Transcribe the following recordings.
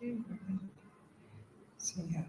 Okay. So yeah.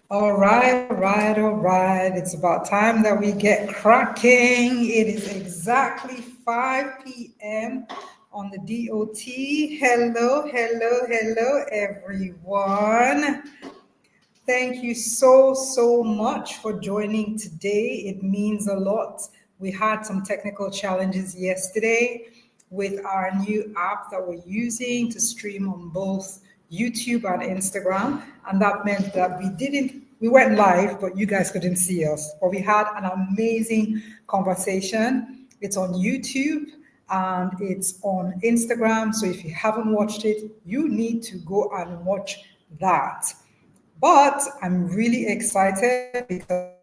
All right, all right, all right. It's about time that we get cracking. It is exactly 5 p.m. on the DOT. Hello, hello, hello, everyone. Thank you so, so much for joining today. It means a lot. We had some technical challenges yesterday with our new app that we're using to stream on both YouTube and Instagram. And that meant that we went live, but you guys couldn't see us. But we had an amazing conversation. It's on YouTube and it's on Instagram. So if you haven't watched it, you need to go and watch that. But I'm really excited because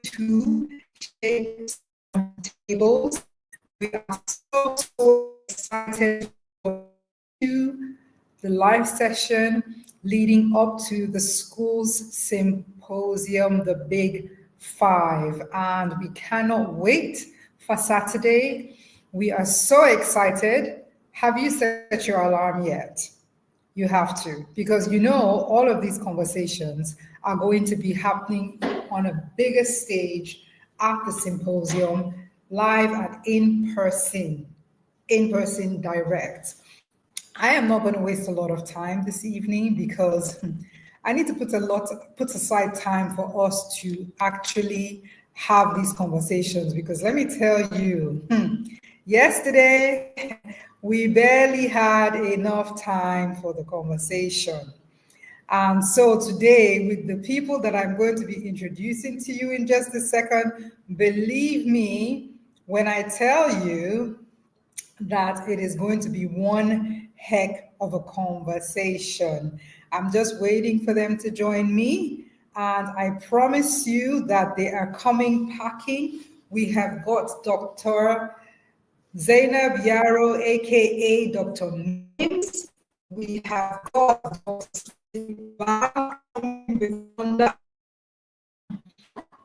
to shape tables. We are so, so excited for you, the live session leading up to the Schools Symposium, the Big Five. And we cannot wait for Saturday. We are so excited. Have you set your alarm yet? You have to, because all of these conversations are going to be happening on a bigger stage at the symposium, live and in person direct. I am not going to waste a lot of time this evening because I need to put aside time for us to actually have these conversations. Because let me tell you, yesterday we barely had enough time for the conversation. And so today, with the people that I'm going to be introducing to you in just a second, believe me when I tell you that it is going to be one heck of a conversation. I'm just waiting for them to join me. And I promise you that they are coming packing. We have got Dr. Zainab Yaro, aka Dr. Names. We have got Dr. Smith Bam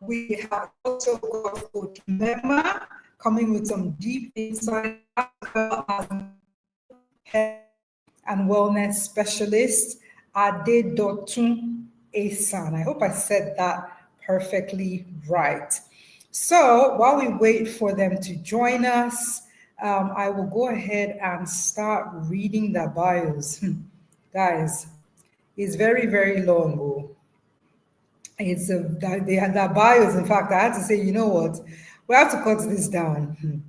We have also got Coach Mmema coming with some deep insight as well as health and wellness specialist, Adedotun Esan. I hope I said that perfectly right. So while we wait for them to join us, I will go ahead and start reading the bios. Guys, it's very, very long. The bios. In fact, I had to say, you know what? We have to cut this down.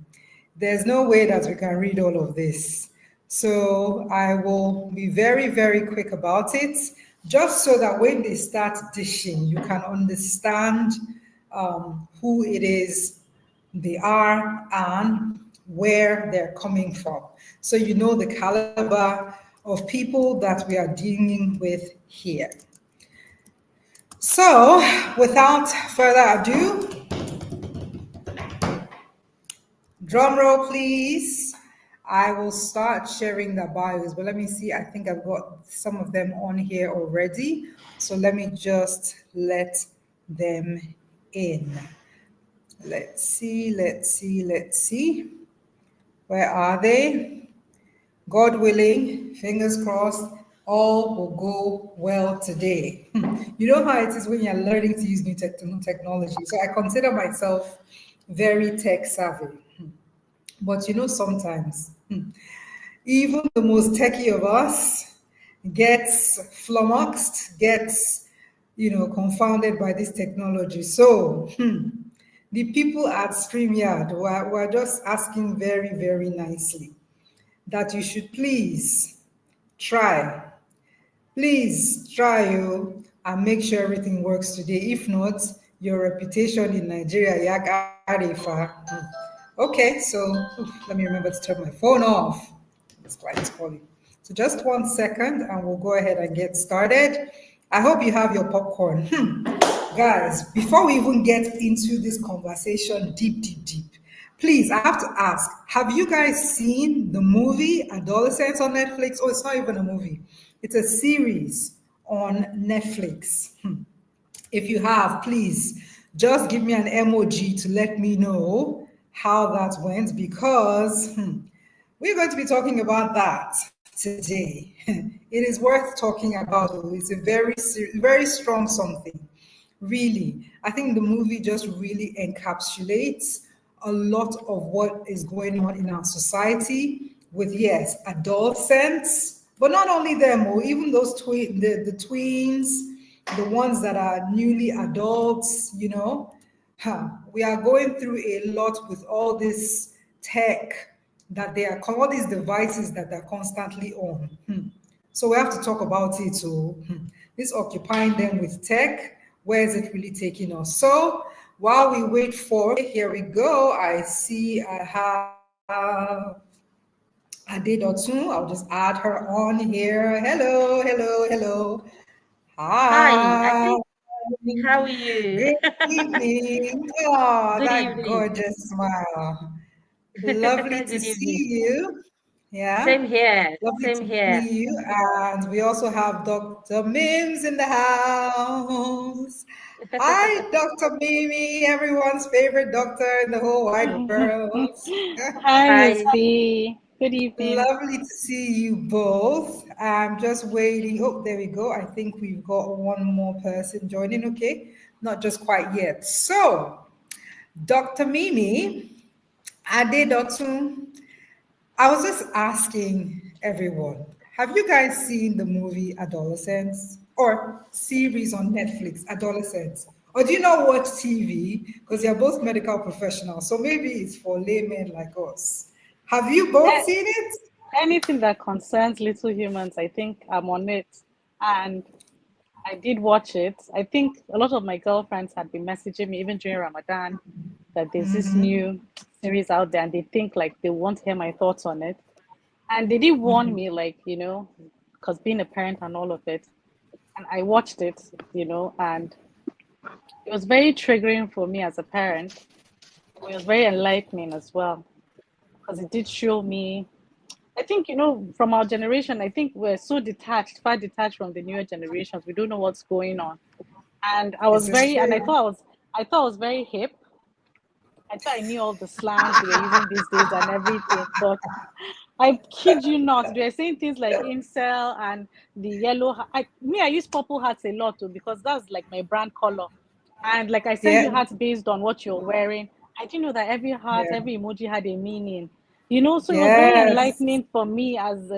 There's no way that we can read all of this. So I will be very, very quick about it, just so that when they start dishing, you can understand who it is they are and where they're coming from. So you know the caliber of people that we are dealing with here. So, without further ado, drum roll, please. I will start sharing the bios, but let me see. I think I've got some of them on here already. So, let me just let them in. Let's see, let's see, let's see. Where are they? God willing, fingers crossed, all will go well today. You know how it is when you're learning to use new technology. So I consider myself very tech savvy. But sometimes even the most techie of us gets flummoxed, gets, confounded by this technology. So the people at StreamYard were just asking very, very nicely that you should try, please try you and make sure everything works today. If not, your reputation in Nigeria, Yagarifa. Okay, so let me remember to turn my phone off. This client's calling. So just 1 second and we'll go ahead and get started. I hope you have your popcorn. Guys, before we even get into this conversation deep, please, I have to ask, have you guys seen the movie Adolescents on Netflix? Oh, it's not even a movie. It's a series on Netflix. If you have, please, just give me an emoji to let me know how that went because We're going to be talking about that today. It is worth talking about. It's a very strong something. Really, I think the movie just really encapsulates a lot of what is going on in our society with, yes, adolescents, but not only them, or even those the tweens, the ones that are newly adults, we are going through a lot with all this tech that they are, all these devices that they're constantly on. So we have to talk about it. So this occupying them with tech, where is it really taking us? So while we wait for, here we go. I see I have Adedotun. I'll just add her on here. Hello, hello, hello. Hi, I Hi. think, how are you? Good evening. Oh, Good that evening. gorgeous smile. Lovely to Good evening. see you. Yeah, Same here. lovely Same to here. see you. And we also have Dr. Mims in the house. Hi, Dr. Mimi, everyone's favorite doctor in the whole wide world. Hi, Miss Hi. B. Good evening. Lovely to see you both. I'm just waiting. Oh, there we go. I think we've got one more person joining. Okay, not just quite yet. So, Dr. Mimi, Adedotun, I was just asking everyone, have you guys seen the movie Adolescents or series on Netflix, Adolescents? Or do you not watch TV? Because you're both medical professionals, so maybe it's for laymen like us. Have you both A- seen it? Anything that concerns little humans, I think I'm on it. And I did watch it. I think a lot of my girlfriends had been messaging me even during Ramadan that there's this new series out there and they think like they won't hear my thoughts on it. And they did warn me, like, because being a parent and all of it. And I watched it, and it was very triggering for me as a parent. It was very enlightening as well because it did show me. I think, from our generation, I think we're so detached, far detached from the newer generations. We don't know what's going on. And This is true. I thought I was very hip. I thought I knew all the slangs they were using these days and everything. But I kid you not, they're saying things like incel and the yellow. I use purple hats a lot too because that's like my brand color. And like I send Yeah, you hats based on what you're wearing. I didn't know that every heart, yeah, every emoji had a meaning. So it was very yes. enlightening for me as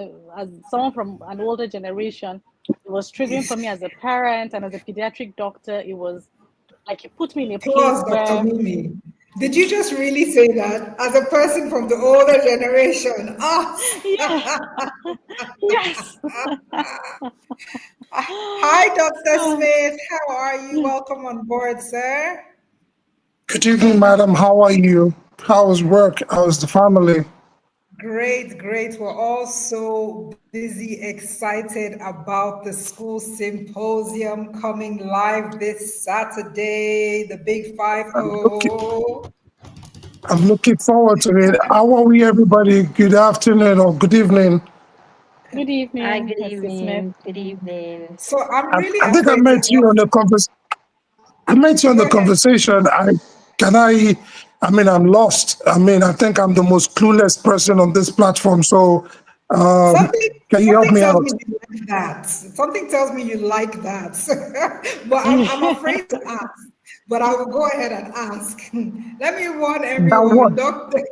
someone from an older generation. It was triggering for me as a parent and as a pediatric doctor. It was like it put me in a place Plus, Dr. where, Mimi, did you just really say that as a person from the older generation? Us. yeah, yes. Hi, Dr. Smith. How are you? Welcome on board, sir. Good evening, madam. How are you? How was work? How's the family? Great, great. We're all so busy, excited about the school symposium coming live this Saturday, the big 5 I'm looking, 0. I'm looking forward to it. How are we, everybody? Good afternoon or good evening. Good Hi, evening, good Mr. Smith. evening. Good evening. So I'm really I think I afraid to met you on ask. the convers. I met you on Go the ahead. conversation. Can I? I mean, I'm lost. I mean, I think I'm the most clueless person on this platform. So, um, Something can you help something me tells out? me you like that. Something tells me you like that. But I'm afraid to ask. But I will go ahead and ask. Let me warn That what? everyone. Dr.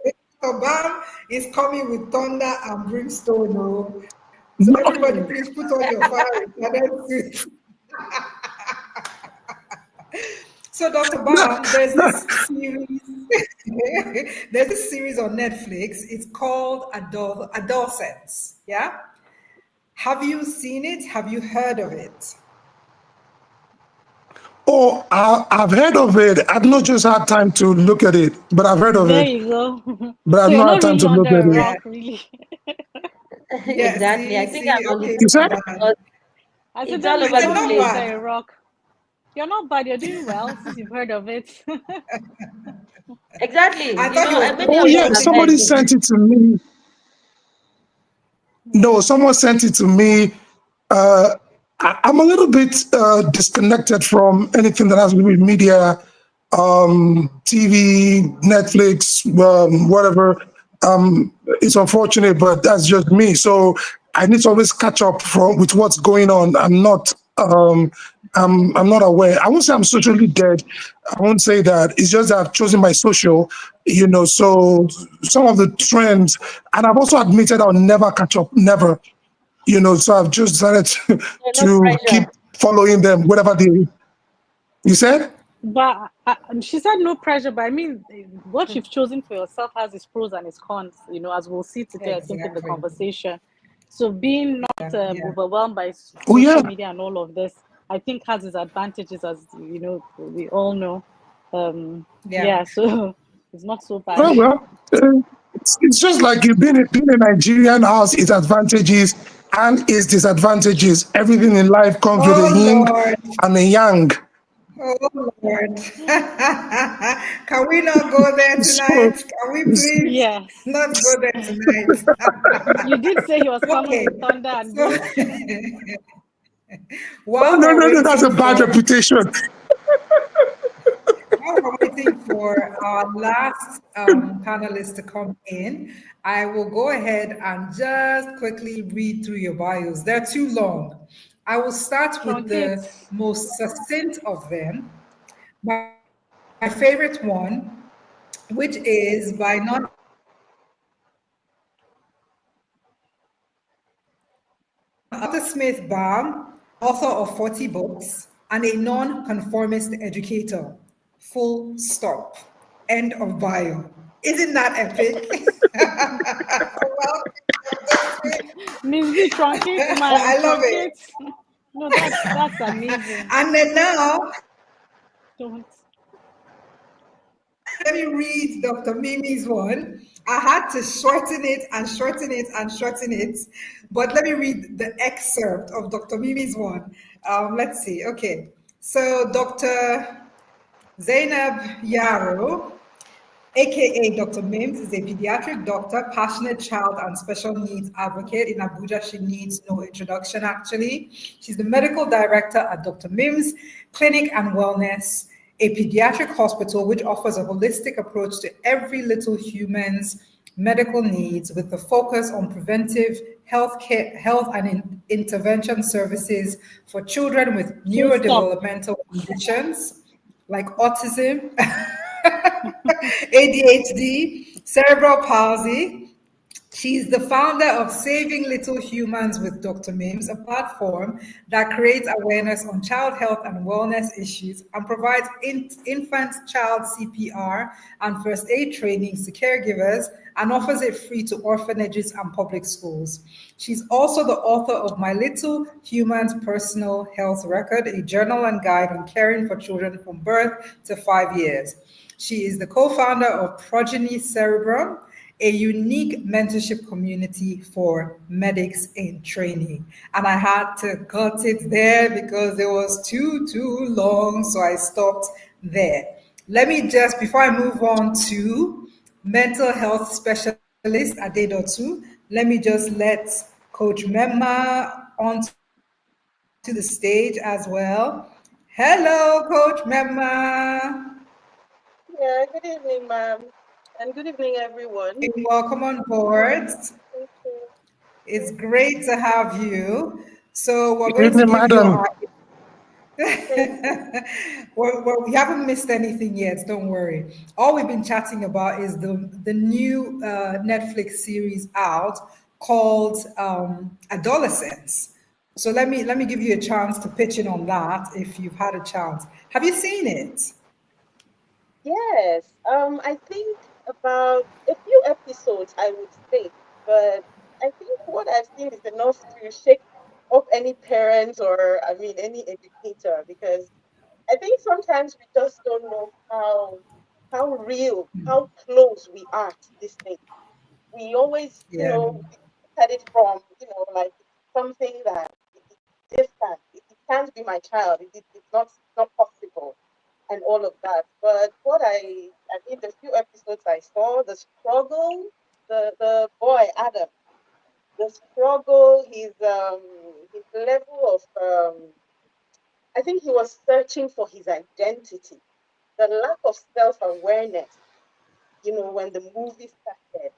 Bam is coming with thunder and brimstone. Oh. So everybody, Hmm. please put on your fire retardant suit. So, Dr. Bam, there's this series. There's this series on Netflix. It's called Adolescents. Yeah. Have you seen it? Have you heard of it? Oh, I've heard of it. I've not just had time to look at it, but I've heard of There it. you go. But So I've you're not had not time really to look under at a it. Yeah. rock, really. Yeah. Exactly. I See, think see. I'm on the Okay, You it's same said? not page bad. because I said, it's all Is over don't it the not live place. under bad? a rock. You're not bad. You're doing well since you've heard of it. Exactly. I thought he was Many Oh, of talking yeah, us to have heard. somebody me. sent it to me. No, Yeah. someone sent it to me. Uh, I'm a little bit disconnected from anything that has to do with media, TV, Netflix, whatever. it's unfortunate, but that's just me. So I need to always catch up from with what's going on. I'm not aware. I won't say I'm socially dead. I won't say that. It's just that I've chosen my social, so some of the trends, and I've also admitted I'll never catch up, never, so I've just decided to, Yeah, no to keep pressure. following them, whatever you said? But she said no pressure. But I mean, what you've chosen for yourself has its pros and its cons. As we'll see today, I think in the Exactly. conversation. So being not Yeah. overwhelmed by Oh, yeah. social media and all of this, I think has its advantages, as we all know. Yeah. Yeah, so it's not so bad. Well, it's just like you being a Nigerian has its advantages and its disadvantages. Everything in life comes with a Oh yin Lord. and a yang. Oh Lord. Can we not go there So, tonight? Can we please Yes, not go there tonight? you did say he was coming Okay. with thunder and So beat. oh, while no, we're no, no, that's a waiting bad for reputation. while we're waiting for our last panelist to come in, I will go ahead and just quickly read through your bios. They're too long. I will start with Truncate. the most succinct of them. My favorite one, which is by none other than Dr. Smith Bam, author of 40 books and a non-conformist educator. Full stop. End of bio. Isn't that epic? Welcome, Dr. Smith. Miss B, truncate, man, I love it. truncate. No, that's amazing. And then now, Don't. let me read Dr. Mimi's one. I had to shorten it and shorten it and shorten it, but let me read the excerpt of Dr. Mimi's one. Let's see. Okay. So, Dr. Zainab Yaro, aka Dr. Mims, is a pediatric doctor, passionate child and special needs advocate in Abuja. She needs no introduction, actually. She's the medical director at Dr. Mims Clinic and Wellness, a pediatric hospital which offers a holistic approach to every little human's medical needs with the focus on preventive health and intervention services for children with Full stop. neurodevelopmental conditions like autism, ADHD, cerebral palsy. She's the founder of Saving Little Humans with Dr. Mims, a platform that creates awareness on child health and wellness issues and provides infant child CPR and first aid trainings to caregivers and offers it free to orphanages and public schools. She's also the author of My Little Human's Personal Health Record, a journal and guide on caring for children from birth to 5 years. She is the co founder of Progeny Cerebrum, a unique mentorship community for medics in training. And I had to cut it there because it was too long, so I stopped there. Let me just, before I move on to mental health specialist Adedotun, let me just let Coach Mmema onto the stage as well. Hello, Coach Mmema. Yeah, good evening, ma'am. And good evening, everyone. Welcome on board. Thank you. It's great to have you. So we're Good going to evening, give you madam. our. Thank you. We haven't missed anything yet. Don't worry. All we've been chatting about is the new Netflix series out called Adolescence. So let me give you a chance to pitch in on that if you've had a chance. Have you seen it? Yes, I think about a few episodes, I would say, but I think what I've seen is enough to shake up any parents or, I mean, any educator, because I think sometimes we just don't know how real, how close we are to this thing. We always, Yeah. we look at it from, like it's something that it's distant. It can't be my child. It's not possible, and all of that. But I mean, the few episodes I saw, the struggle, the boy Adam, the struggle, his level of, I think he was searching for his identity, the lack of self awareness when the movie started.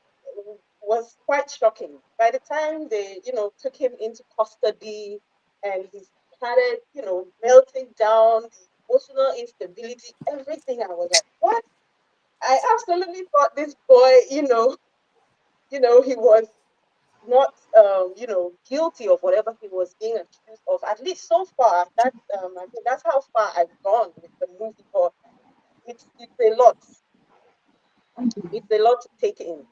was quite shocking. By the time they, took him into custody and he started, melting down, the emotional instability, everything, I was like, what? I absolutely thought this boy, he was not, guilty of whatever he was being accused of. At least so far, I think that's how far I've gone with the movie. But it's a lot. It's a lot to take in.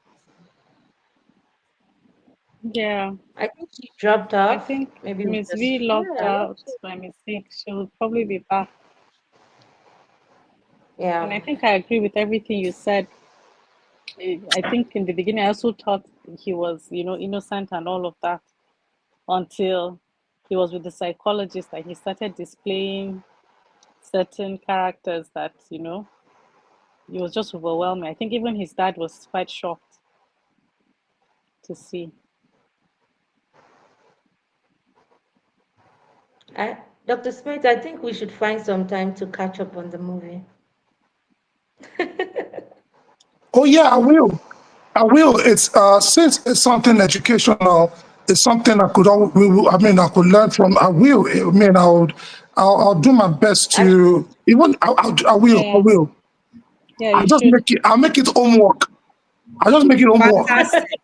Yeah. I think she dropped I off. think Maybe we Miss just. V logged Yeah, out by mistake. She'll probably be back. And I Yeah. think I agree with everything you said. I think in the beginning I also thought he was, innocent and all of that until he was with the psychologist and he started displaying certain characters that, it was just overwhelming. I think even his dad was quite shocked to see. Dr. Smith, I think we should find some time to catch up on the movie. Oh yeah, I will. I will. It's since it's something educational, it's something I could I could learn from. I will. I mean, I'll do my best to even. I will. I Yeah, will. yeah, you should. I'll make it homework. I'll just make it homework. Fantastic.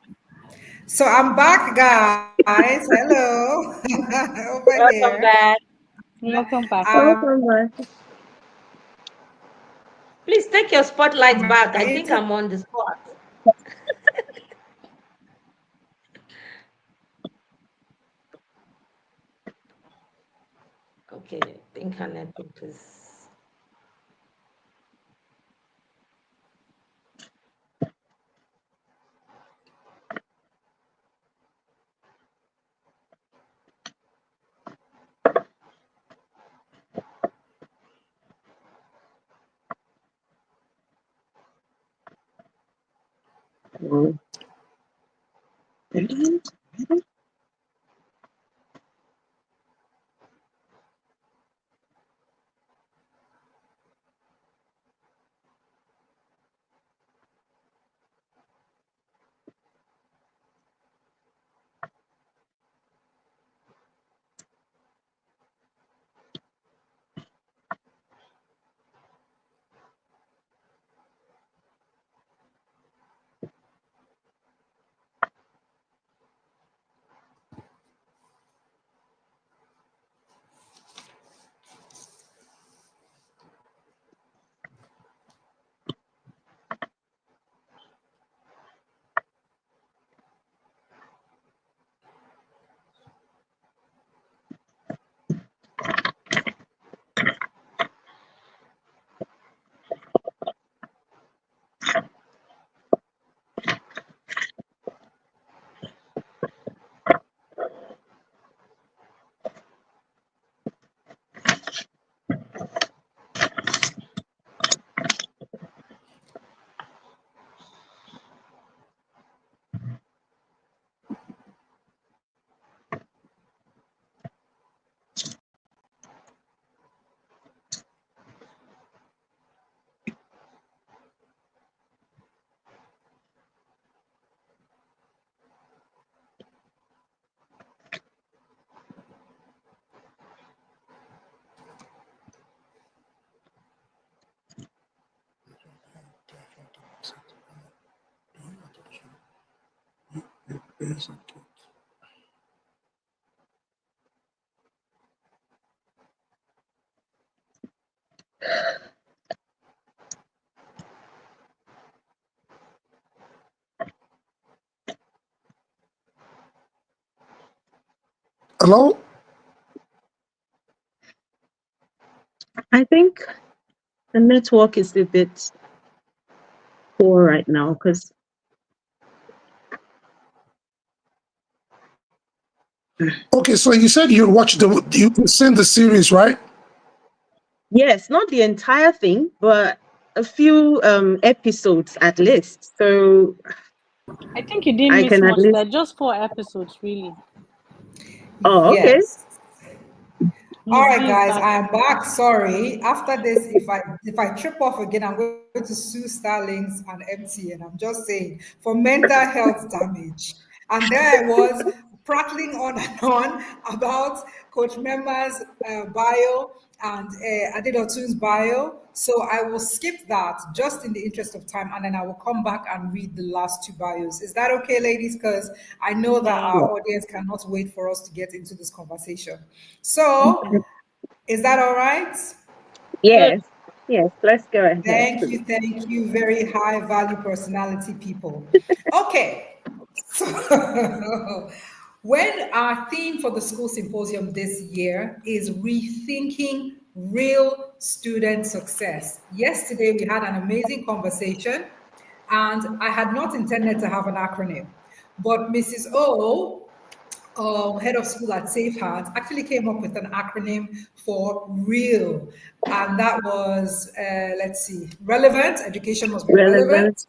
So I'm back, guys. Hello. Over Welcome here. back. Welcome back. welcome back. Please take your spotlight My back. I think internet I'm on the spot. Okay, the internet is. Hello. I think the network is a bit poor right now because Okay, so you said you've seen the series, right? yes, not the entire thing, but a few episodes at least. So I think you didn't I miss can at much. There least. are just 4 episodes, really. Oh, okay. Yes. All Miss right, B is guys, back. I am back. Sorry. After this, if I trip off again, I'm going to sue Starlinks and MTN. I'm just saying for mental health damage. And there I was prattling on and on about Coach Mmema's bio and Adedotun's bio. So I will skip that just in the interest of time, and then I will come back and read the last two bios. Is that okay, ladies? Because I know that Yeah. our audience cannot wait for us to get into this conversation. So, is that all right? Good. Yes, yes, let's go ahead, please. Thank you, very high value personality people. Okay, so when our theme for the school symposium this year is rethinking real student success. Yesterday, we had an amazing conversation, and I had not intended to have an acronym, but Mrs. O, head of school at Safe Hands, actually came up with an acronym for REAL. And that was, let's see, relevant. Education must be Relevant,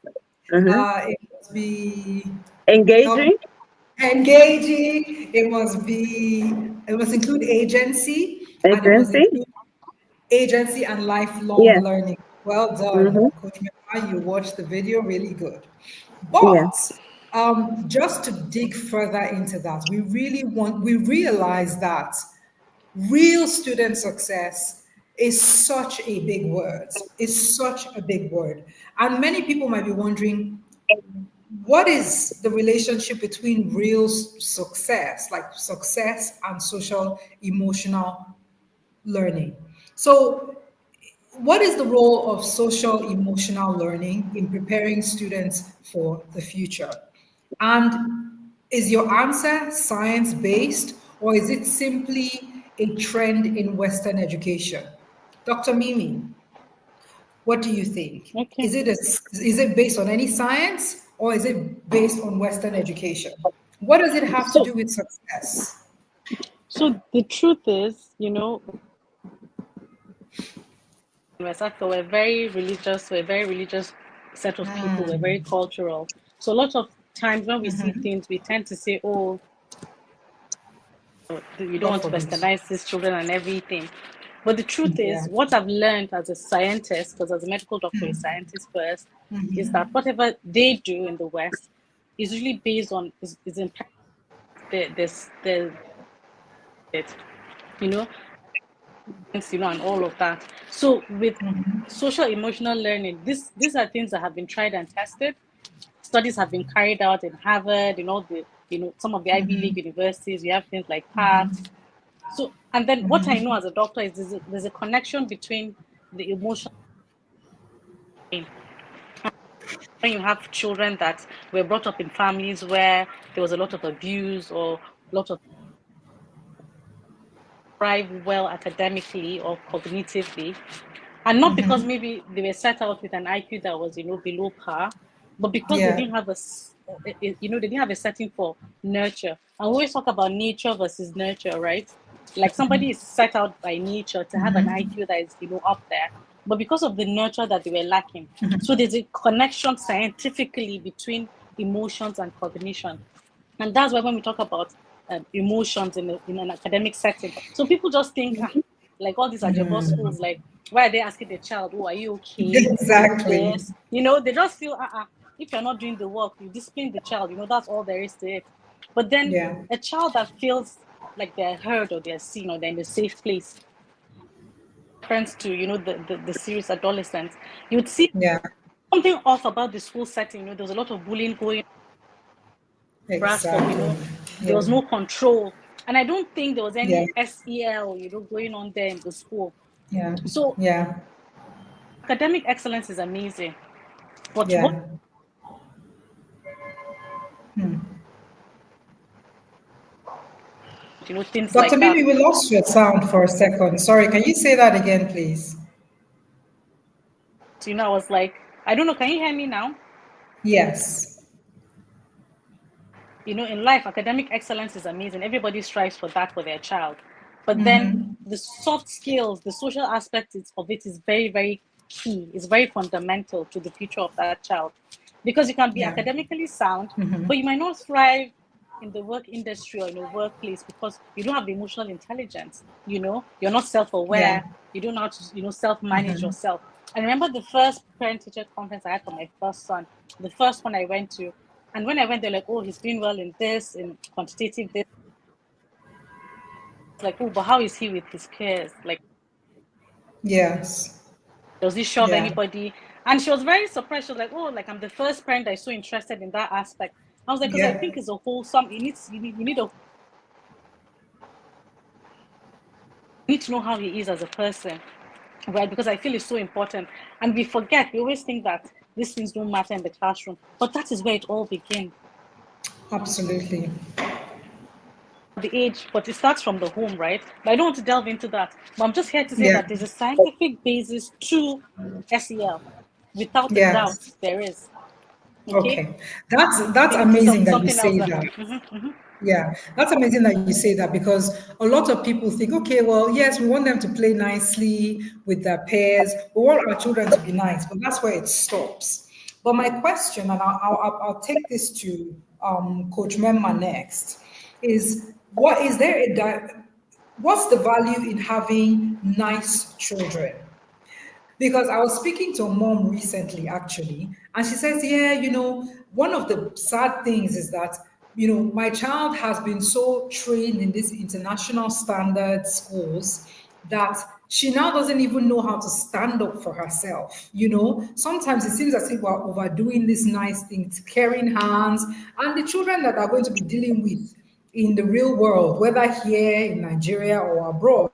relevant. uh-huh. It must be help, Engaging, engaging. It must include agency, and it must agency, include agency and lifelong yes, learning. Well done, mm-hmm. Coach Mmema. You watched the video, really good. Yeah, But just to dig further into that, we realize that real student success is such a big word. It's such a big word. And many people might be wondering, what is the relationship between real success, like success and social emotional learning? So what is the role of social emotional learning in preparing students for the future? And is your answer science based, or is it simply a trend in Western education? Dr. Mimi, what do you think? Okay. Is it based on any science, or is it based on Western education? What does it have to So, do with success? so the truth is, West Africa, we're a very religious set of people. We're very cultural. So a lot of times when we see things, we tend to say, "Oh, you don't God want to forbid. westernize these children and everything." But the truth is, Yeah. what I've learned as a scientist, because as a medical doctor, a scientist first, is that whatever they do in the West is usually based on is in the it, you know, and all of that. So with social emotional learning, these are things that have been tried and tested. Studies have been carried out in Harvard, some of the Ivy League universities. You have things like PATH. So, and then what I know as a doctor is there's a connection between the emotional pain. When you have children that were brought up in families where there was a lot of abuse or a lot of thrive well academically or cognitively, and not because maybe they were set out with an IQ that was below par, but because they Yeah. didn't have they didn't have a setting for nurture. And we always talk about nature versus nurture, right? Like somebody is set out by nature to have an IQ that is up there, but because of the nurture that they were lacking, so there's a connection scientifically between emotions and cognition. And that's why when we talk about emotions in an academic setting, so people just think, like all these Ajebo schools, like, why are they asking the child, oh, are you okay? Exactly. This, they just feel, if you're not doing the work, you discipline the child, that's all there is to it. But then Yeah. a child that feels like they're heard or they're seen or they're in a safe place, reference to, the serious adolescents, you would see Yeah. something off about the school setting. There was a lot of bullying going on, brass for, Exactly. there Yeah. was no control. And I don't think there was Yeah. any SEL, going on there in the school. Yeah. So Yeah. academic excellence is amazing. But what, Yeah. things Dr. like that. Mimi, we lost your sound for a second. Sorry, can you say that again, please? I was like, I don't know, can you hear me now? Yes. In life, academic excellence is amazing. Everybody strives for that for their child. But then the soft skills, the social aspect of it is very, very key. It's very fundamental to the future of that child. Because you can be Yeah. academically sound, but you might not thrive in the work industry or in a workplace because you don't have the emotional intelligence. You're not self-aware. You don't know how to, self-manage yourself. I remember the first parent-teacher conference I had for my first son, the first one I went to. And when I went, they're like, oh, he's doing well in this, in quantitative this. It's like, oh, but how is he with his peers? Like, yes. does he shove anybody? And she was very surprised. She was like, oh, like I'm the first parent that's so interested in that aspect. I was like, because I think it's a wholesome, you need to know how he is as a person, right? Because I feel it's so important. And we always think that these things don't matter in the classroom, but that is where it all begins. Absolutely. The age, but it starts from the home, right? But I don't want to delve into that. But I'm just here to say that there's a scientific basis to SEL. Without a doubt, there is. Okay. That's amazing that you say that. Yeah, that's amazing that you say that because a lot of people think, okay, well, yes, we want them to play nicely with their peers. We want our children to be nice, but that's where it stops. But my question, and I'll take this to Coach Mmema next, is what's the value in having nice children? Because I was speaking to a mom recently, actually, and she says, yeah, one of the sad things is that, my child has been so trained in these international standard schools that she now doesn't even know how to stand up for herself. Sometimes it seems as if we're overdoing these nice things, caring hands, and the children that are going to be dealing with in the real world, whether here in Nigeria or abroad,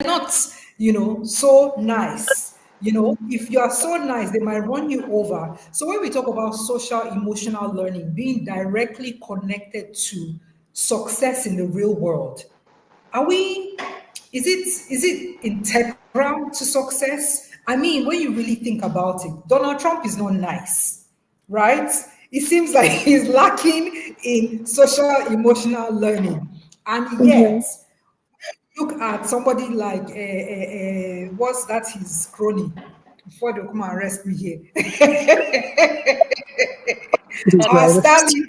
not, so nice. If you are so nice, they might run you over. So when we talk about social emotional learning being directly connected to success in the real world, is it integral to success? I mean, when you really think about it, Donald Trump is not nice, right? It seems like he's lacking in social emotional learning. And yet, look at somebody like what's that his crony before they come and arrest me here. Stanley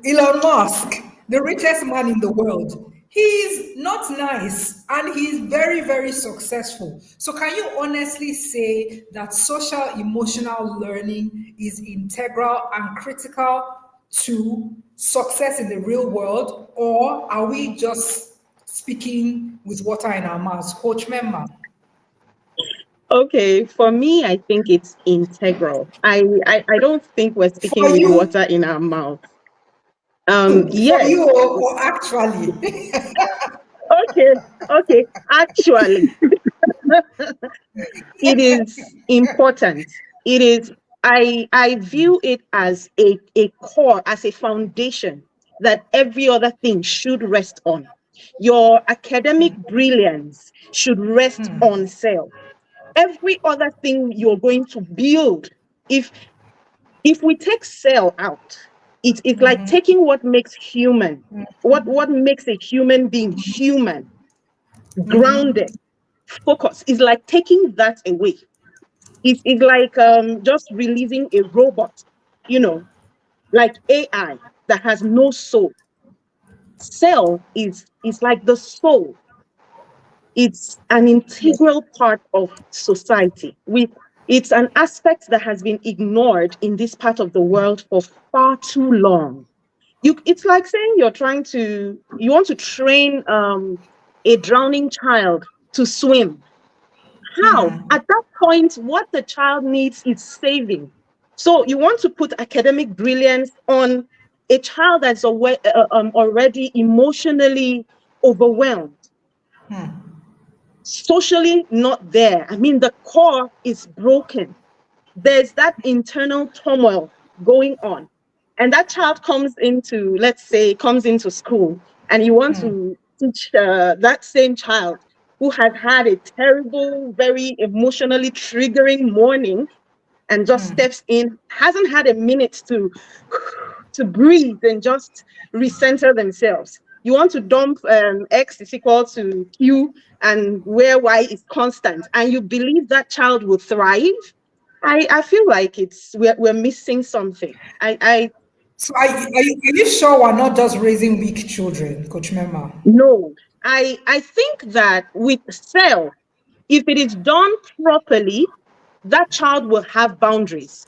Elon Musk, the richest man in the world. He's not nice and he's very, very successful. So, can you honestly say that social emotional learning is integral and critical to success in the real world? Or are we just speaking with water in our mouths? Coach Mmema. Okay, for me, I think it's integral. I don't think we're speaking with water in our mouth. Yes. For you or actually? Okay. Actually, it is important. It is. I view it as a core, as a foundation that every other thing should rest on. Your academic brilliance should rest on self. Every other thing you're going to build, if we take self out, it's like taking what makes human, what makes a human being human, grounded, focus, is like taking that away. It's like just releasing a robot, like AI that has no soul. Self is like the soul. It's an integral part of society. It's an aspect that has been ignored in this part of the world for far too long. It's like saying you want to train a drowning child to swim. How? At that point, what the child needs is saving. So you want to put academic brilliance on a child that's already emotionally overwhelmed. Socially not there. I mean, the core is broken. There's that internal turmoil going on. And that child comes into school, and you want to teach that same child who has had a terrible, very emotionally triggering morning and just steps in, hasn't had a minute to breathe and just recenter themselves. You want to dump X is equal to Q and where Y is constant, and you believe that child will thrive. I feel like we're missing something. So are you sure we're not just raising weak children, Coach Mmema? No, I think that with cell, if it is done properly, that child will have boundaries.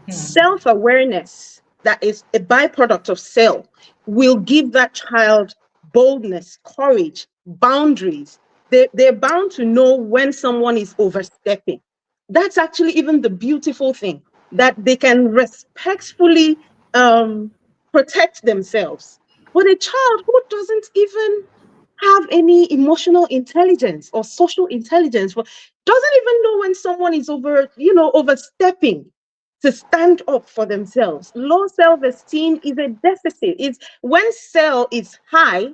Self-awareness, that is a byproduct of cell, will give that child boldness, courage, boundaries. They're bound to know when someone is overstepping. That's actually even the beautiful thing, that they can respectfully protect themselves. But a child who doesn't even have any emotional intelligence or social intelligence, doesn't even know when someone is overstepping, to stand up for themselves. Low self-esteem is a deficit. It's when cell is high,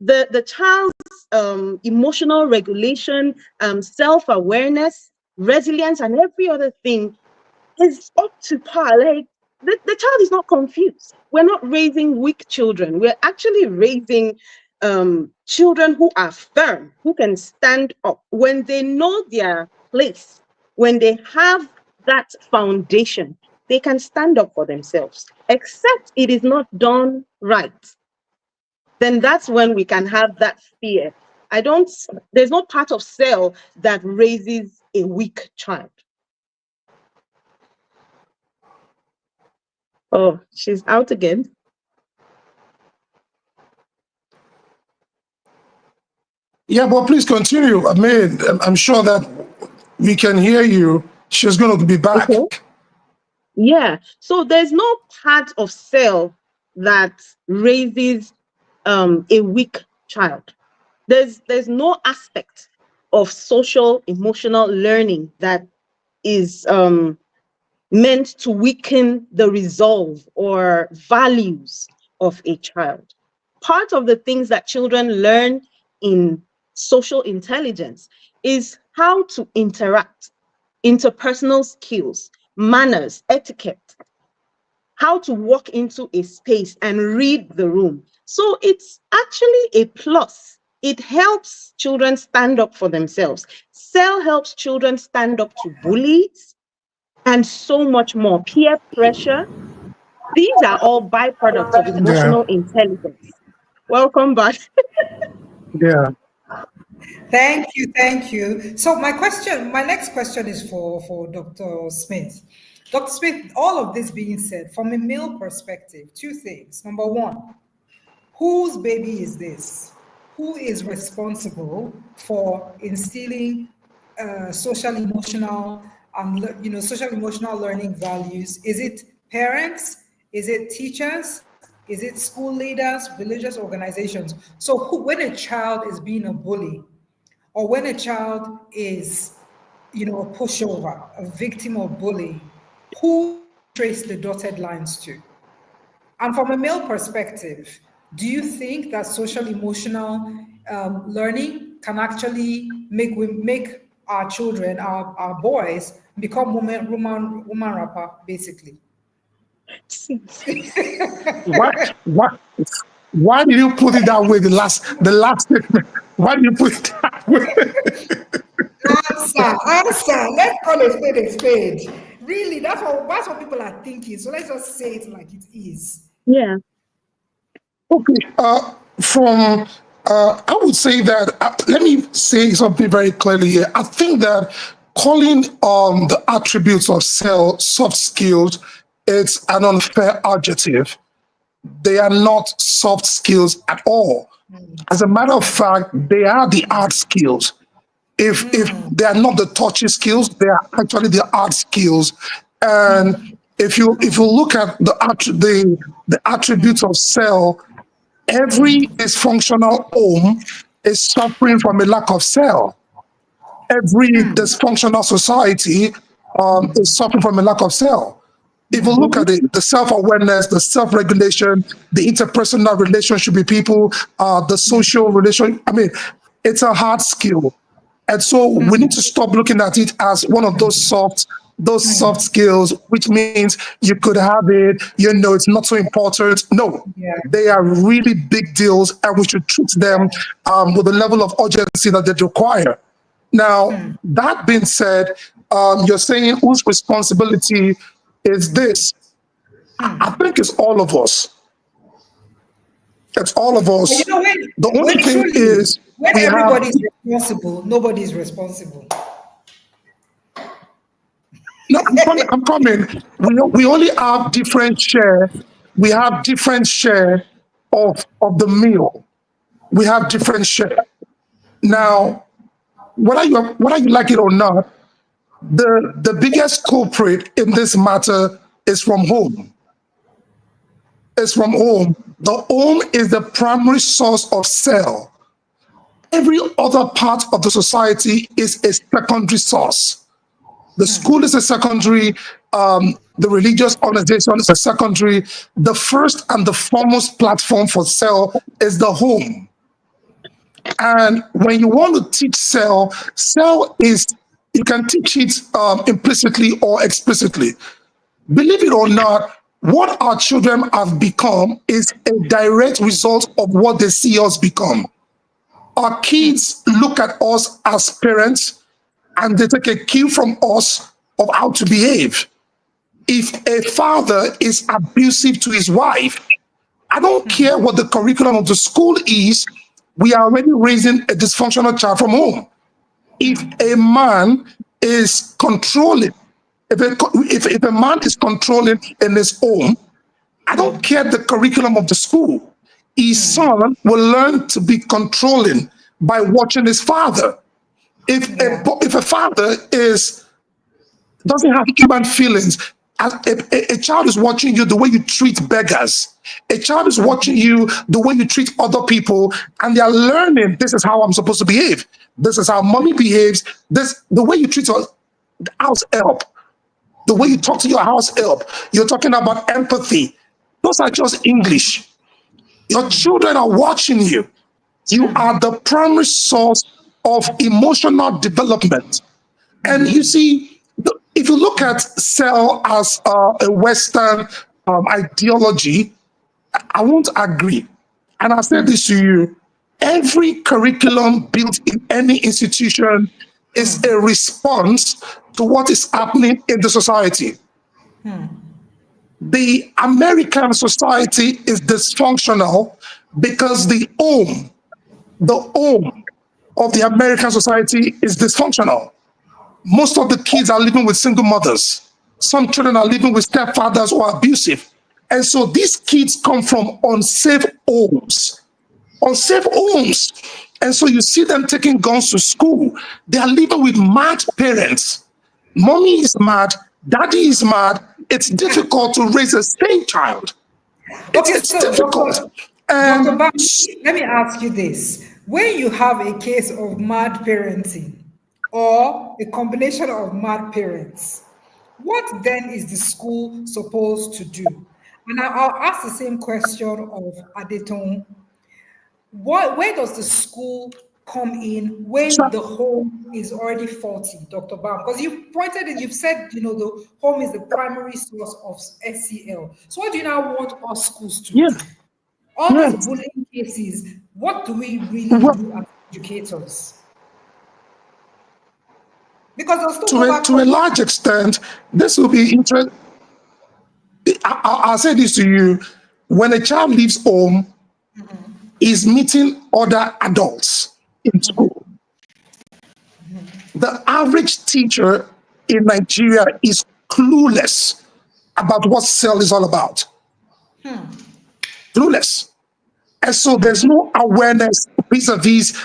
the child's emotional regulation, self-awareness, resilience, and every other thing is up to par. Like the child is not confused. We're not raising weak children. We're actually raising children who are firm, who can stand up when they know their place, when they have that foundation, they can stand up for themselves. Except it is not done right, then that's when we can have that fear. There's no part of cell that raises a weak child. Oh, she's out again. Yeah, but please continue. I mean, I'm sure that we can hear you. She's going to be back. Okay. Yeah. So there's no part of cell that raises a weak child. There's no aspect of social emotional learning that is meant to weaken the resolve or values of a child. Part of the things that children learn in social intelligence is how to interact, interpersonal skills, manners, etiquette, how to walk into a space and read the room. So it's actually a plus. It helps children stand up for themselves. Cell helps children stand up to bullies and so much more. Peer pressure. These are all byproducts of Yeah, emotional intelligence. Welcome back. yeah. Thank you, thank you. So my next question is for Dr. Smith. Dr. Smith, all of this being said, from a male perspective, two things. Number one, whose baby is this? Who is responsible for instilling social emotional social emotional learning values? Is it parents? Is it teachers? Is it school leaders, religious organizations? So when a child is being a bully, or when a child is, a pushover, a victim of bullying, who trace the dotted lines to? And from a male perspective, do you think that social emotional learning can actually make our children, our boys, become woman rapper, basically? Why, why, why did you put it that way? The last statement. Why did you put it that way? Answer. Let's call a spade a spade. Really, that's what people are thinking. So let's just say it like it is. Yeah. Okay. I would say that. Let me say something very clearly here. I think that calling the attributes of soft skills, it's an unfair adjective. They are not soft skills at all. As a matter of fact, they are the hard skills. If they are not the touchy skills, they are actually the hard skills. And if you look at the attributes of cell, every dysfunctional home is suffering from a lack of cell. Every dysfunctional society is suffering from a lack of cell. If you look at it, the self-awareness, the self-regulation, the interpersonal relationship with people, the social relation, I mean, it's a hard skill. And so we need to stop looking at it as one of those soft skills, which means you could have it, it's not so important. No, Yeah. they are really big deals, and we should treat them with the level of urgency that they require. Now, that being said, you're saying whose responsibility is this? I think it's all of us. It's all of us. But you know, The only when thing truly, is when we have. everybody's responsible, nobody's responsible. No, I'm coming. We only have different share. We have different share of the meal. We have different share. Now, whether you like it or not, the biggest culprit in this matter is from home. It's from home. The home is the primary source of cell. Every other part of the society is a secondary source. The school is a secondary, the religious organization is a secondary. The first and the foremost platform for cell is the home. And when you want to teach cell is, you can teach it implicitly or explicitly. Believe it or not, what our children have become is a direct result of what they see us become. Our kids look at us as parents and they take a cue from us of how to behave. If a father is abusive to his wife, I don't care what the curriculum of the school is, we are already raising a dysfunctional child from home. If a man is controlling, if a man is controlling in his home, I don't care the curriculum of the school. His son will learn to be controlling by watching his father. If a father doesn't have human feelings, a child is watching you the way you treat beggars. A child is watching you the way you treat other people, and they are learning, this is how I'm supposed to behave. This is how mommy behaves. The way you treat your house help, the way you talk to your house help. You're talking about empathy. Those are just English. Your children are watching you. You are the primary source of emotional development. And you see, if you look at cell as a Western ideology, I won't agree. And I said this to you, every curriculum built in any institution is a response to what is happening in the society. The American society is dysfunctional because the home of the American society is dysfunctional. Most of the kids are living with single mothers. Some children are living with stepfathers who are abusive. And so these kids come from unsafe homes. Unsafe homes. And so you see them taking guns to school. They are living with mad parents. Mommy is mad, daddy is mad. It's difficult to raise a sane child. It's difficult. Dr. Bam, let me ask you this. When you have a case of mad parenting or a combination of mad parents, what then is the school supposed to do? And I'll ask the same question of Adedotun. Where does the school come in when the home is already faulty, Dr. Bam? Because you've said, the home is the primary source of SEL. So what do you now want our schools to do? All these bullying cases, what do we really do as educators? Because to a large extent, this will be interesting. I'll say this to you. When a child leaves home, is meeting other adults in school. The average teacher in Nigeria is clueless about what cell is all about. Clueless. And so there's no awareness vis-a-vis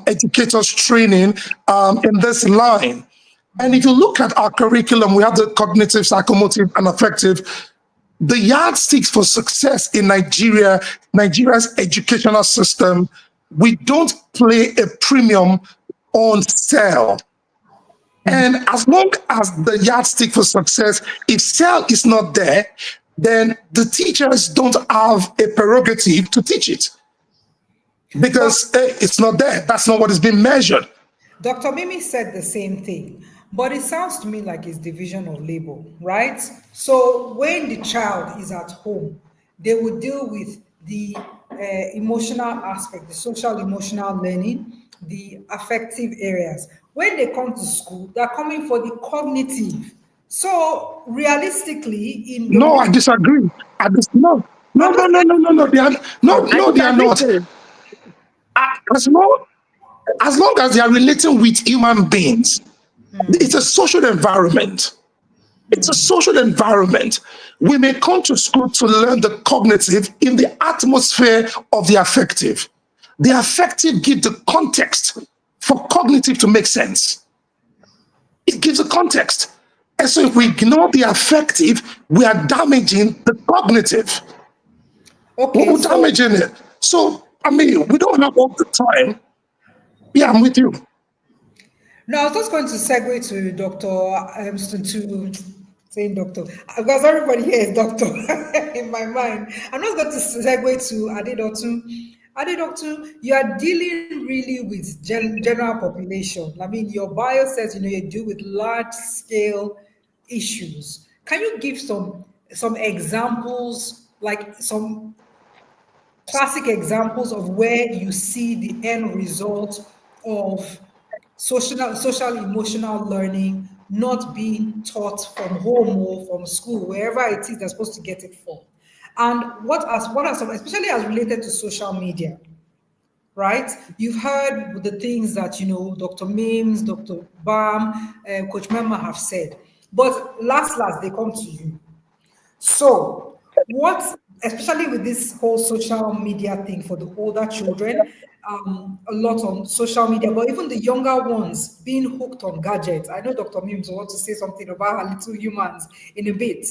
educators training in this line. And if you look at our curriculum, we have the cognitive, psychomotive, and affective. The yardsticks for success in Nigeria's educational system, we don't play a premium on cell. And as long as the yardstick for success, if cell is not there, then the teachers don't have a prerogative to teach it because it's not there. That's not what is being measured. Dr. Mimi said the same thing, but it sounds to me like it's division of labor, right? So when the child is at home, they will deal with the emotional aspect, the social emotional learning, the affective areas. when they come to school, they're coming for the cognitive. So realistically, in the No, I disagree. No, no, I'm no, just no, no, no, no. They are no, I no, they are disagree not. too. As long as they are relating with human beings, it's a social environment. It's a social environment. We may come to school to learn the cognitive in the atmosphere of the affective. The affective gives the context for cognitive to make sense. It gives a context. And so if we ignore the affective, we are damaging the cognitive. okay. We're So damaging it. So, I mean, we don't have all the time. Yeah, I'm with you. now I was just going to segue to Dr. To saying doctor because everybody here is doctor in my mind. I'm not going to segue to Adedotun. Adedotun, you are dealing really with general population. I mean, your bio says you deal with large scale issues. Can you give some examples, like some classic examples of where you see the end result of social emotional learning not being taught from home or from school, wherever it is they're supposed to get it from? And what are some, especially as related to social media, right? You've heard the things that Dr. Mims, Dr. Bam, Coach Mmema have said, but last they come to you. So, what, especially with this whole social media thing for the older children, a lot on social media, but even the younger ones being hooked on gadgets. I know Dr. Mims will want to say something about her little humans in a bit.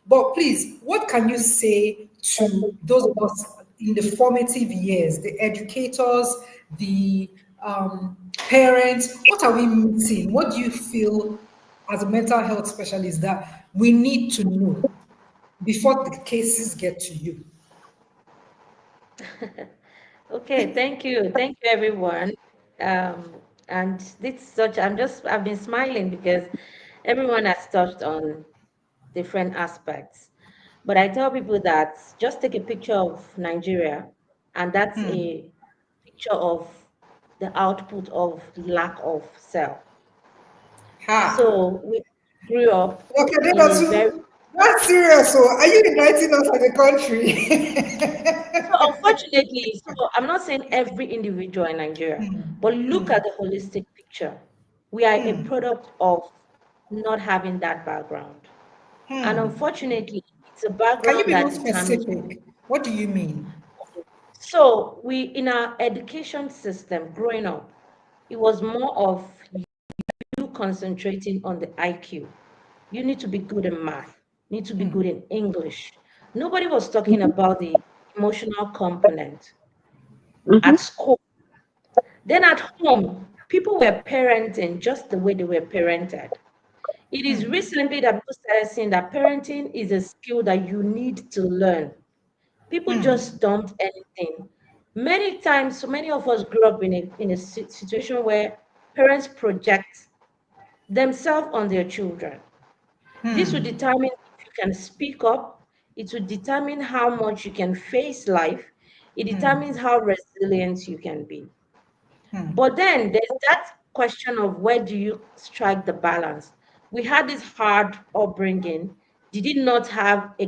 But please, what can you say to those of us in the formative years, the educators, the parents? What are we missing? What do you feel as a mental health specialist that we need to know before the cases get to you? Okay, thank you, everyone. Um, and this such I've been smiling because everyone has touched on different aspects. But I tell people that just take a picture of Nigeria, and that's a picture of the output of lack of self. Ha. So we grew up Okay, then in a very that's serious. So, are you uniting us as a country? so unfortunately, so I'm not saying every individual in Nigeria, but look at the holistic picture. We are a product of not having that background. And unfortunately, it's a Can you background be more that determines. specific? What do you mean? So we in our education system growing up, it was more of you concentrating on the IQ. You need to be good in math, need to be good in English. Nobody was talking about the emotional component Mhm. at school. Then at home, people were parenting just the way they were parented. It is recently that people started saying that parenting is a skill that you need to learn. People just dumped anything. Many times, so many of us grew up in a situation where parents project themselves on their children. This will determine if you can speak up. It will determine how much you can face life. It determines how resilient you can be. But then there's that question of where do you strike the balance? We had this hard upbringing. Did it not have a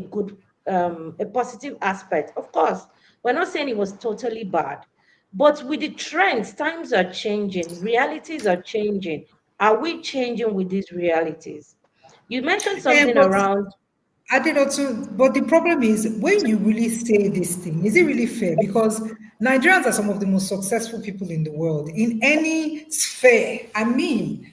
positive aspect? Of course, we're not saying it was totally bad, but with the trends, times are changing, realities are changing. Are we changing with these realities? You mentioned something But around. I did also, but the problem is when you really say this thing, is it really fair? Because Nigerians are some of the most successful people in the world in any sphere. I mean,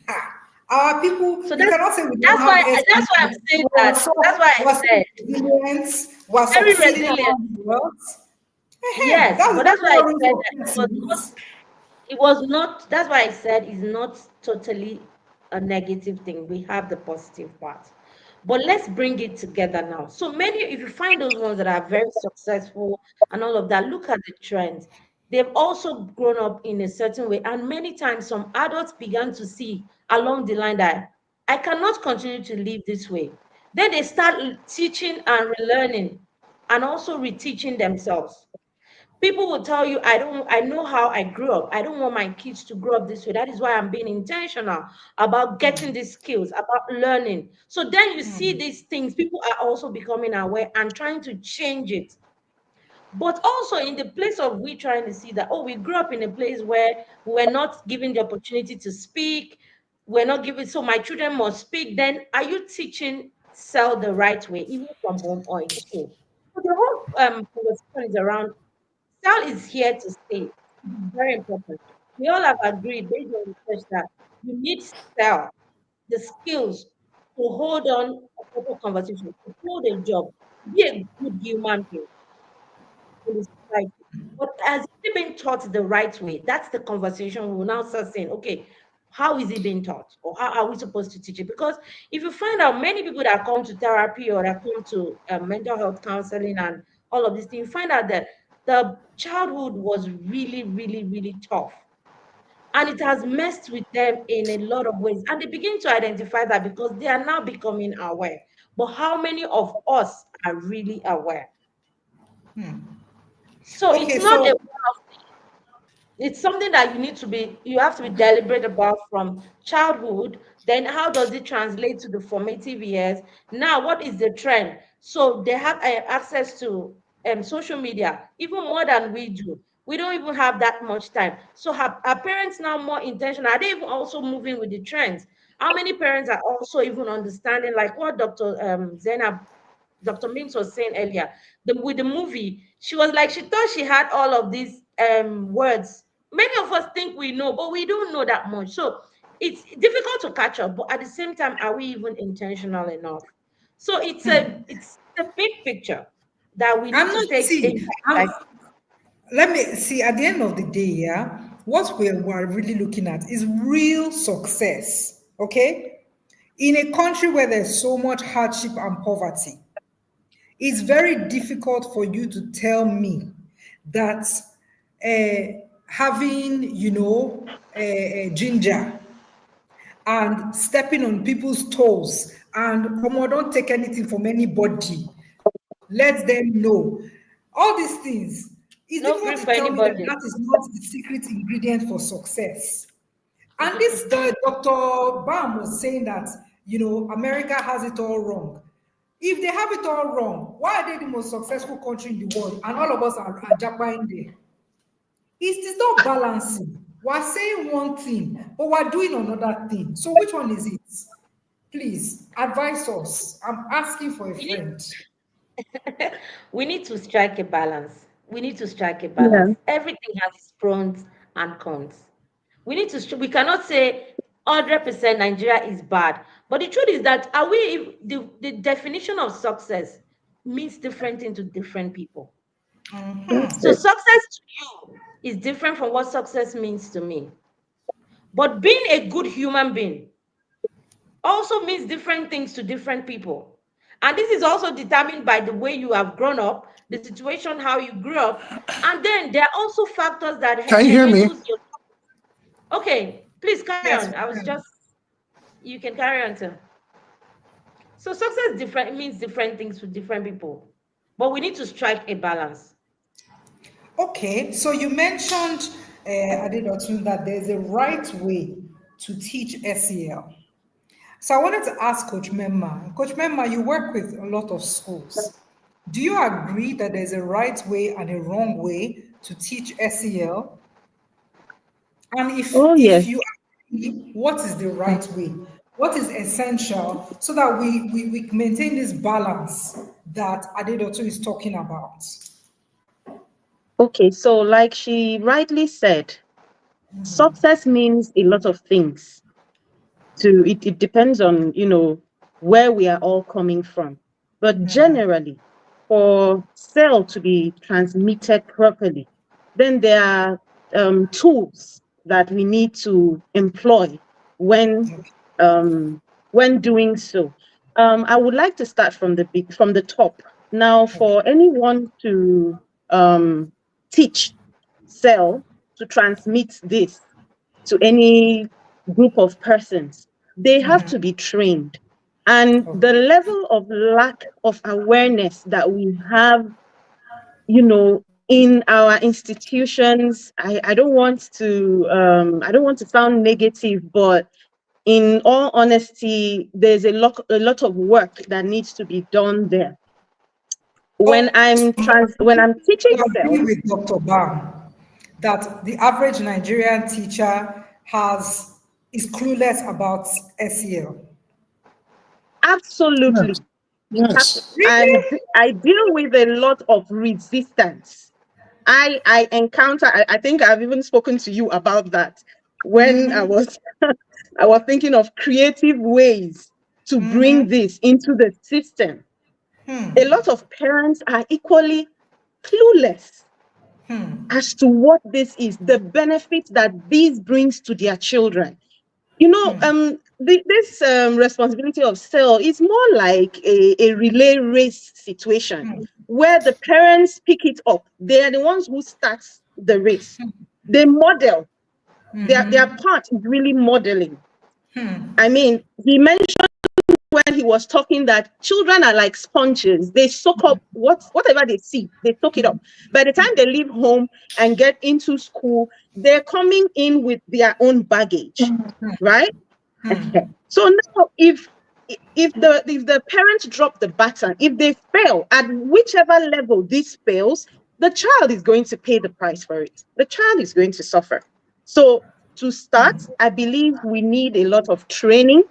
our people, So you that's cannot say we don't that's have why that's why I'm SMEs. saying that. That's why I We're so said resilient, we're very succeeding resilient. around the world. Yes, but That's that's why I what said reason that for it. it was not, that's why I said it's not totally a negative thing. We have the positive part. But let's bring it together now. So many, if you find those ones that are very successful and all of that, look at the trends. They've also grown up in a certain way. And many times some adults began to see along the line that I cannot continue to live this way. Then they start teaching and relearning and also reteaching themselves. People will tell you, I know how I grew up. I don't want my kids to grow up this way. That is why I'm being intentional about getting these skills, about learning. So then you see these things, people are also becoming aware and trying to change it. But also in the place of we trying to see that, oh, we grew up in a place where we're not given the opportunity to speak, we're not given, so my children must speak. Then are you teaching sell the right way, even from home or in school? So the whole conversation is around sell is here to stay. It's very important. We all have agreed based on research that you need sell the skills to hold on a proper conversation, to hold a job, to be a good human being in the society. But has it been taught the right way? That's the conversation we will now start saying, okay, how is it being taught? Or how are we supposed to teach it? Because if you find out many people that come to therapy or that come to mental health counseling and all of these things, you find out that the childhood was really, really, really tough. And it has messed with them in a lot of ways. And they begin to identify that because they are now becoming aware. But how many of us are really aware? So it's Okay, not a so one-off. It's something that you have to be deliberate about from childhood. Then how does it translate to the formative years? Now what is the trend? So they have access to social media even more than we do. We don't even have that much time. So have our parents now more intentional? Are they even also moving with the trends? How many parents are also even understanding, like what Dr. Zainab, Dr. Mims was saying earlier, with the movie, she was like, she thought she had all of these words. Many of us think we know, but we don't know that much. So it's difficult to catch up. But at the same time, are we even intentional enough? So it's a big picture that we I'm need to not take in. see. Let me see. At the end of the day, yeah, what we're really looking at is real success. Okay, in a country where there's so much hardship and poverty, it's very difficult for you to tell me that having, ginger and stepping on people's toes and don't take anything from anybody. Let them know. All these things. It's No difficult grief to for tell me that anybody. that is not the secret ingredient for success. And this the Dr. Bam was saying that, America has it all wrong. If they have it all wrong, why are they the most successful country in the world and all of us are jackpine there? It's not balancing. We're saying one thing, but we're doing another thing. So which one is it? Please advise us. I'm asking for a We need friend. we need to strike a balance. We need to strike a Yeah. balance. Everything has its pros and cons. We cannot say 100% Nigeria is bad. But the truth is that the definition of success means different thing to different people. That's So it. success to you is different from what success means to me. But being a good human being also means different things to different people. And this is also determined by the way you have grown up, the situation, how you grew up. And then there are also factors that Can you hear me? enables your. Okay, please carry Yes, on. we I was can. just, you can carry on too. So success different, it means different things to different people. But we need to strike a balance. Okay, so you mentioned, Adedotun, that there's a right way to teach SEL. So I wanted to ask Coach Mmema. Coach Mmema, you work with a lot of schools. Do you agree that there's a right way and a wrong way to teach SEL? And if Oh, if yes. you agree, what is the right way? What is essential so that we maintain this balance that Adedotun is talking about? Okay, so like she rightly said, success means a lot of things. It depends on, where we are all coming from. But generally, for cell to be transmitted properly, then there are tools that we need to employ when doing so. I would like to start from from the top. Now, Okay. for anyone to teach cell to transmit this to any group of persons, they have to be trained. And Okay. the level of lack of awareness that we have, in our institutions, I don't want to sound negative, but in all honesty, there's a lot of work that needs to be done there. When I'm teaching I agree cells, with Dr. Bam that the average Nigerian teacher is clueless about SEL. absolutely, Yes. and Really? I deal with a lot of resistance. I encounter. I think I've even spoken to you about that when I was I was thinking of creative ways to bring this into the system. A lot of parents are equally clueless as to what this is, the benefit that this brings to their children. You know, this responsibility of cell is more like a relay race situation where the parents pick it up. They are the ones who start the race. They model. Their part is really modeling. I mean, he mentioned when he was talking that children are like sponges. They soak up whatever they see, they soak it up. By the time they leave home and get into school, they're coming in with their own baggage, right? So now, if the parents drop the baton, if they fail at whichever level this fails, the child is going to pay the price for it. The child is going to suffer. So to start, I believe we need a lot of training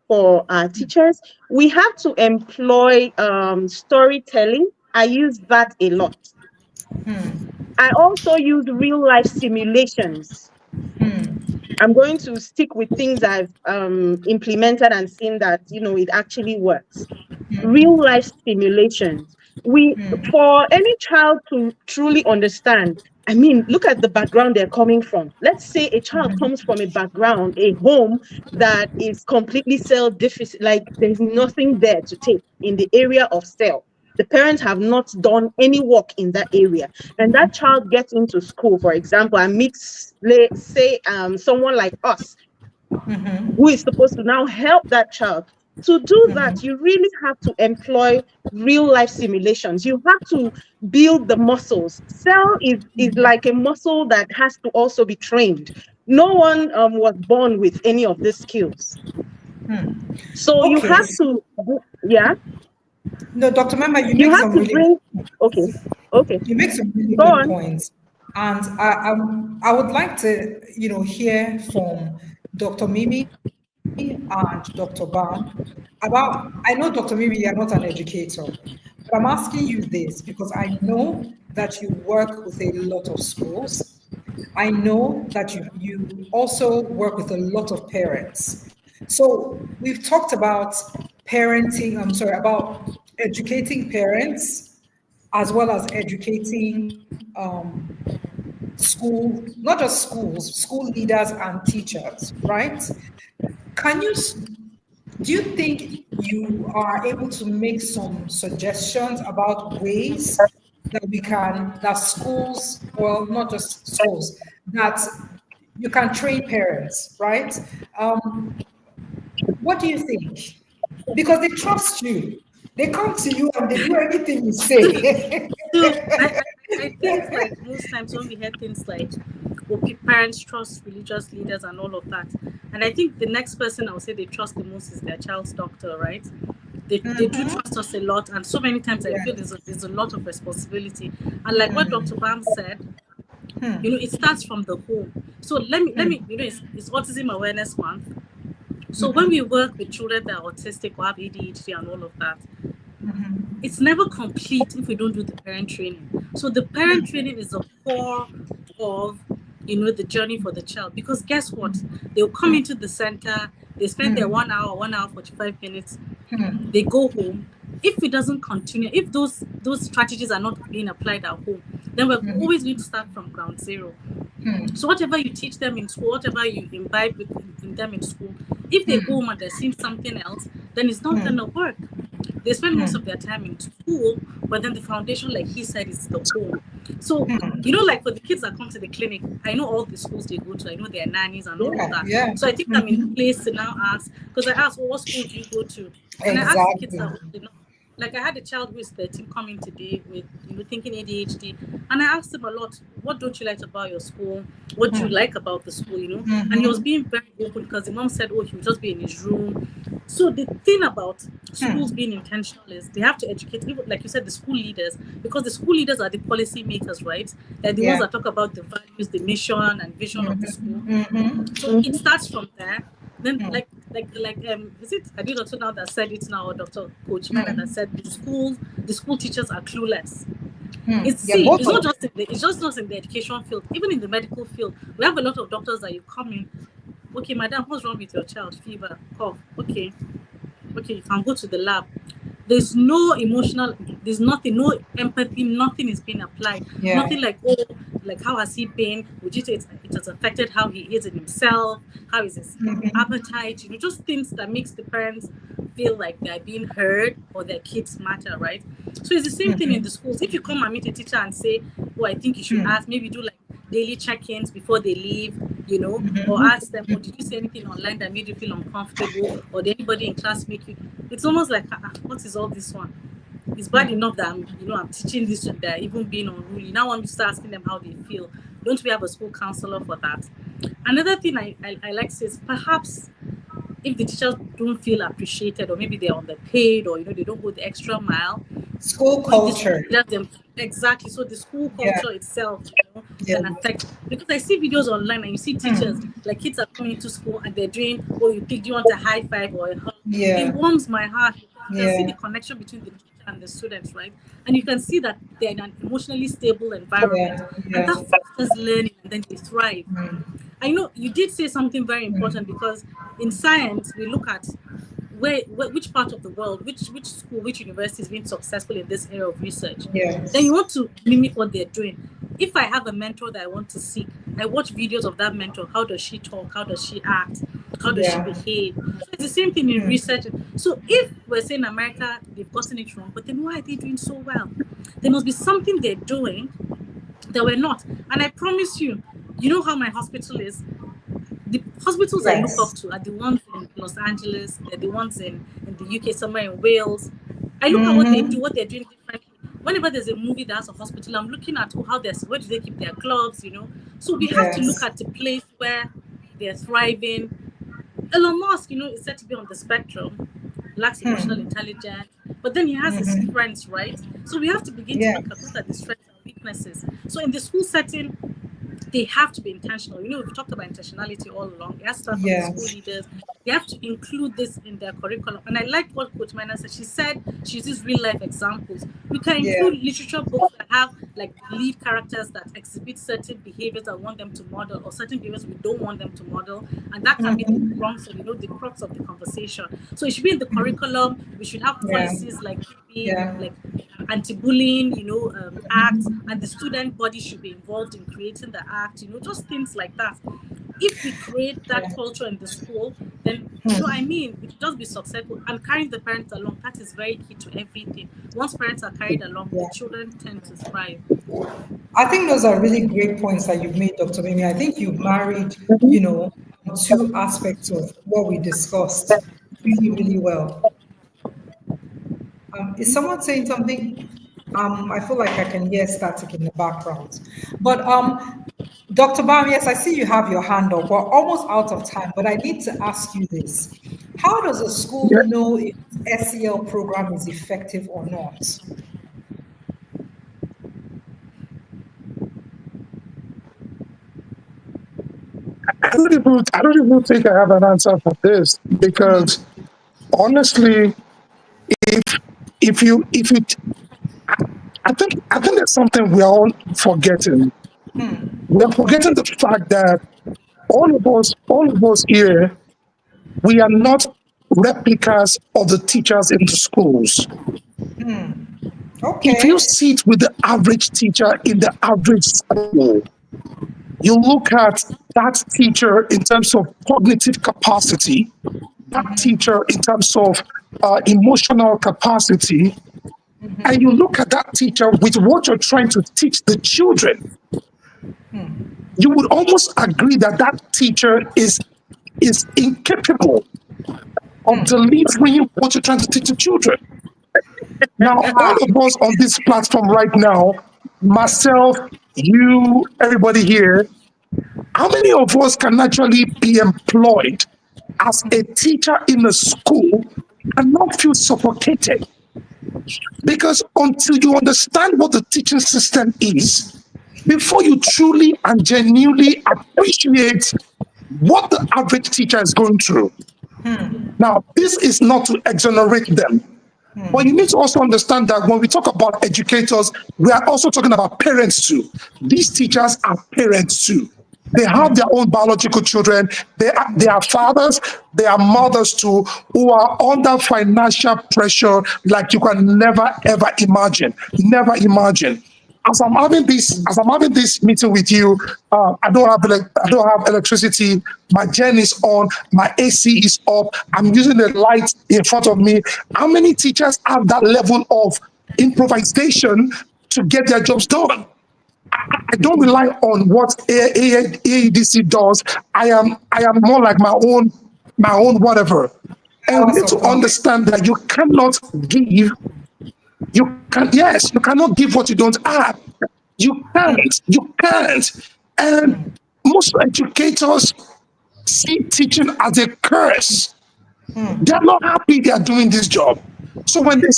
for our teachers. We have to employ storytelling. I use that a lot. I also use real life simulations. I'm going to stick with things I've implemented and seen that it actually works. Real life simulations. For any child to truly understand, I mean, look at the background they're coming from. Let's say a child comes from a home that is completely cell deficit, like there's nothing there to take in the area of cell. The parents have not done any work in that area. And that child gets into school, for example, and meets, let's say, someone like us, who is supposed to now help that child. To do that, you really have to employ real life simulations. You have to build the muscles. Cell is like a muscle that has to also be trained. No one was born with any of these skills. So you Okay. have to, yeah, No, Dr. Mema, you have to bring, okay, you make some really go good on. points. And I would like to, hear from Dr. Mimi and Dr. Bam about, I know, Dr. Mimi, you're not an educator, but I'm asking you this because I know that you work with a lot of schools. I know that you also work with a lot of parents. So we've talked about parenting, I'm sorry, about educating parents as well as educating school, not just schools, school leaders and teachers, right? Can you, do you think you are able to make some suggestions about ways that schools, well, not just schools, that you can train parents, right? What do you think? Because they trust you. They come to you and they do anything you say. So I think like most times when we hear things like, well, parents trust religious leaders and all of that, and I think the next person I would say they trust the most is their child's doctor, right? They do trust us a lot, and so many times I feel there's a lot of responsibility. And like what Dr. Bam said, it starts from the home. So let me it's Autism Awareness Month. So when we work with children that are autistic or have ADHD and all of that, it's never complete if we don't do the parent training. So the parent training is the core of the journey for the child, because guess what? They'll come into the center, they spend their 1 hour, 1 hour 45 minutes, they go home. If it doesn't continue, if those strategies are not being applied at home, then we're always going to start from ground zero. So whatever you teach them in school, whatever you imbibe in them in school, if they go home and they're seeing something else, then it's not going to work. They spend most of their time in school, but then the foundation, like he said, is the home. So, like for the kids that come to the clinic, I know all the schools they go to, I know their nannies and all of that. Yeah. So I think I'm in place to now ask, because I asked, well, what school do you go to? And I asked the kids that, Like I had a child who is 13 coming today with, thinking ADHD, and I asked him a lot, what don't you like about your school? What do you like about the school? And he was being very open because the mom said, oh, he would just be in his room. So the thing about schools being intentional is they have to educate, even like you said, the school leaders, because the school leaders are the policy makers, right? They're the ones that talk about the values, the mission and vision of the school. So it starts from there. Then is it Adedotun now that said it now, or Dr. Coach Mmema that said the school teachers are clueless. It's not just in the education field, even in the medical field. We have a lot of doctors that you come in, okay, madam, what's wrong with your child? Fever, cough, okay, you can go to the lab. There's no emotional, there's nothing, no empathy, nothing is being applied. Nothing like, oh, like how has he been? Would you say it has affected how he is in himself? How is his appetite? Just things that makes the parents feel like they're being heard or their kids matter, right? So it's the same thing in the schools. If you come and meet a teacher and say, oh, I think you should ask, maybe do like daily check-ins before they leave, or ask them, oh, did you see anything online that made you feel uncomfortable, or did anybody in class make you? It's almost like, what is all this one? It's bad enough that I'm teaching this to them, even being unruly. Now I want to start asking them how they feel. Don't we have a school counselor for that? Another thing I like to say is perhaps if the teachers don't feel appreciated, or maybe they're underpaid, or they don't go the extra mile. School culture. Exactly. So the school culture itself can affect, because I see videos online and you see teachers, like kids are coming to school and they're doing, oh, do you want a high five or a hug? It warms my heart. You can see the connection between the teacher and the students, right? And you can see that they're in an emotionally stable environment, and that fosters learning, and then they thrive. I know you did say something very important, because in science we look at which part of the world, which school, which university is being successful in this area of research. Then you want to mimic what they're doing. If I have a mentor that I want to seek, I watch videos of that mentor. How does she talk? How does she act? How does she behave? So it's the same thing in research. So if we're saying America, they've gotten it wrong, but then why are they doing so well? There must be something they're doing that we're not. And I promise you, you know how my hospital is? The hospitals I look up to are the ones in Los Angeles, they're the ones in the UK, somewhere in Wales. I look at what they do, what they're doing differently. Whenever there's a movie that has a hospital, I'm looking at where do they keep their gloves, So we have to look at the place where they're thriving. Elon Musk, is said to be on the spectrum, lacks emotional intelligence, but then he has his friends, right? So we have to begin to look at what are the strengths and weaknesses. So in the school setting, they have to be intentional. We've talked about intentionality all along. It has to start from the school leaders. They have to include this in their curriculum. And I like what Coach Mmema said. She said she uses real life examples. We can include literature books that have like lead characters that exhibit certain behaviors that we want them to model, or certain behaviors we don't want them to model. And that can be the crux of, the crux of the conversation. So it should be in the curriculum. We should have policies like anti-bullying, acts, and the student body should be involved in creating the act, just things like that. If we create that culture in the school, then we could just be successful. And carrying the parents along, that is very key to everything. Once parents are carried along, the children tend to thrive. I think those are really great points that you've made, Dr. Mimi. I think you've married, two aspects of what we discussed really, really well. Is someone saying something? I feel like I can hear static in the background. But Dr. Bam, yes, I see you have your hand up. We're almost out of time, but I need to ask you this. How does a school know if its SEL program is effective or not? I don't even think I have an answer for this, because honestly, if you I think there's something we're all forgetting. We're forgetting the fact that all of us here, we are not replicas of the teachers in the schools. Okay. If you sit with the average teacher in the average school, you look at that teacher in terms of cognitive capacity, that teacher in terms of emotional capacity, and you look at that teacher with what you're trying to teach the children, you would almost agree that that teacher is incapable of delivering what you're trying to teach the children. Now, all of us on this platform right now, myself, you, everybody here, how many of us can actually be employed as a teacher in a school and not feel suffocated? Because until you understand what the teaching system is, before you truly and genuinely appreciate what the average teacher is going through. Now, this is not to exonerate them, but you need to also understand that when we talk about educators, we are also talking about parents too. These teachers are parents too. They have their own biological children. They are fathers, they are mothers too, who are under financial pressure like you can never ever imagine. Never imagine. As I'm having this meeting with you, I don't have electricity. My gen is on. My AC is up. I'm using the light in front of me. How many teachers have that level of improvisation to get their jobs done? I don't rely on what AEDC does. I am more like my own whatever. And we need to understand that you cannot give. You cannot give what you don't have. You can't. And most educators see teaching as a curse. They're not happy they are doing this job. So when they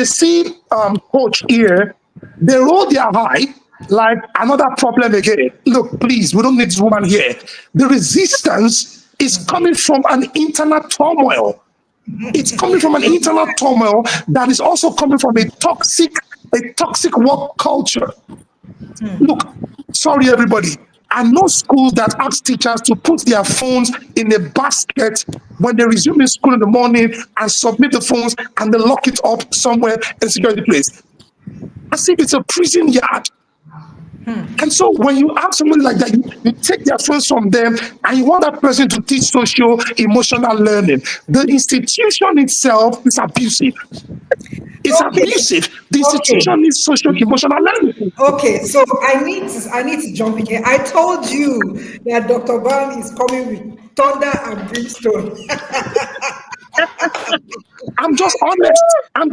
see coach here, they roll their eye like another problem again. Look, please, we don't need this woman here. The resistance is coming from an internal turmoil. It's coming from an internal turmoil that is also coming from a toxic work culture. Look, sorry everybody. I know schools that ask teachers to put their phones in a basket when they resume in school in the morning and submit the phones and they lock it up somewhere in a security place. As if it's a prison yard. And so when you ask somebody like that, you take their phones from them and you want that person to teach social emotional learning. The institution itself is abusive. It's abusive. The institution needs social emotional learning. Okay, so I need to jump in here. I told you that Dr. Bam is coming with thunder and brimstone. I'm just honest. I'm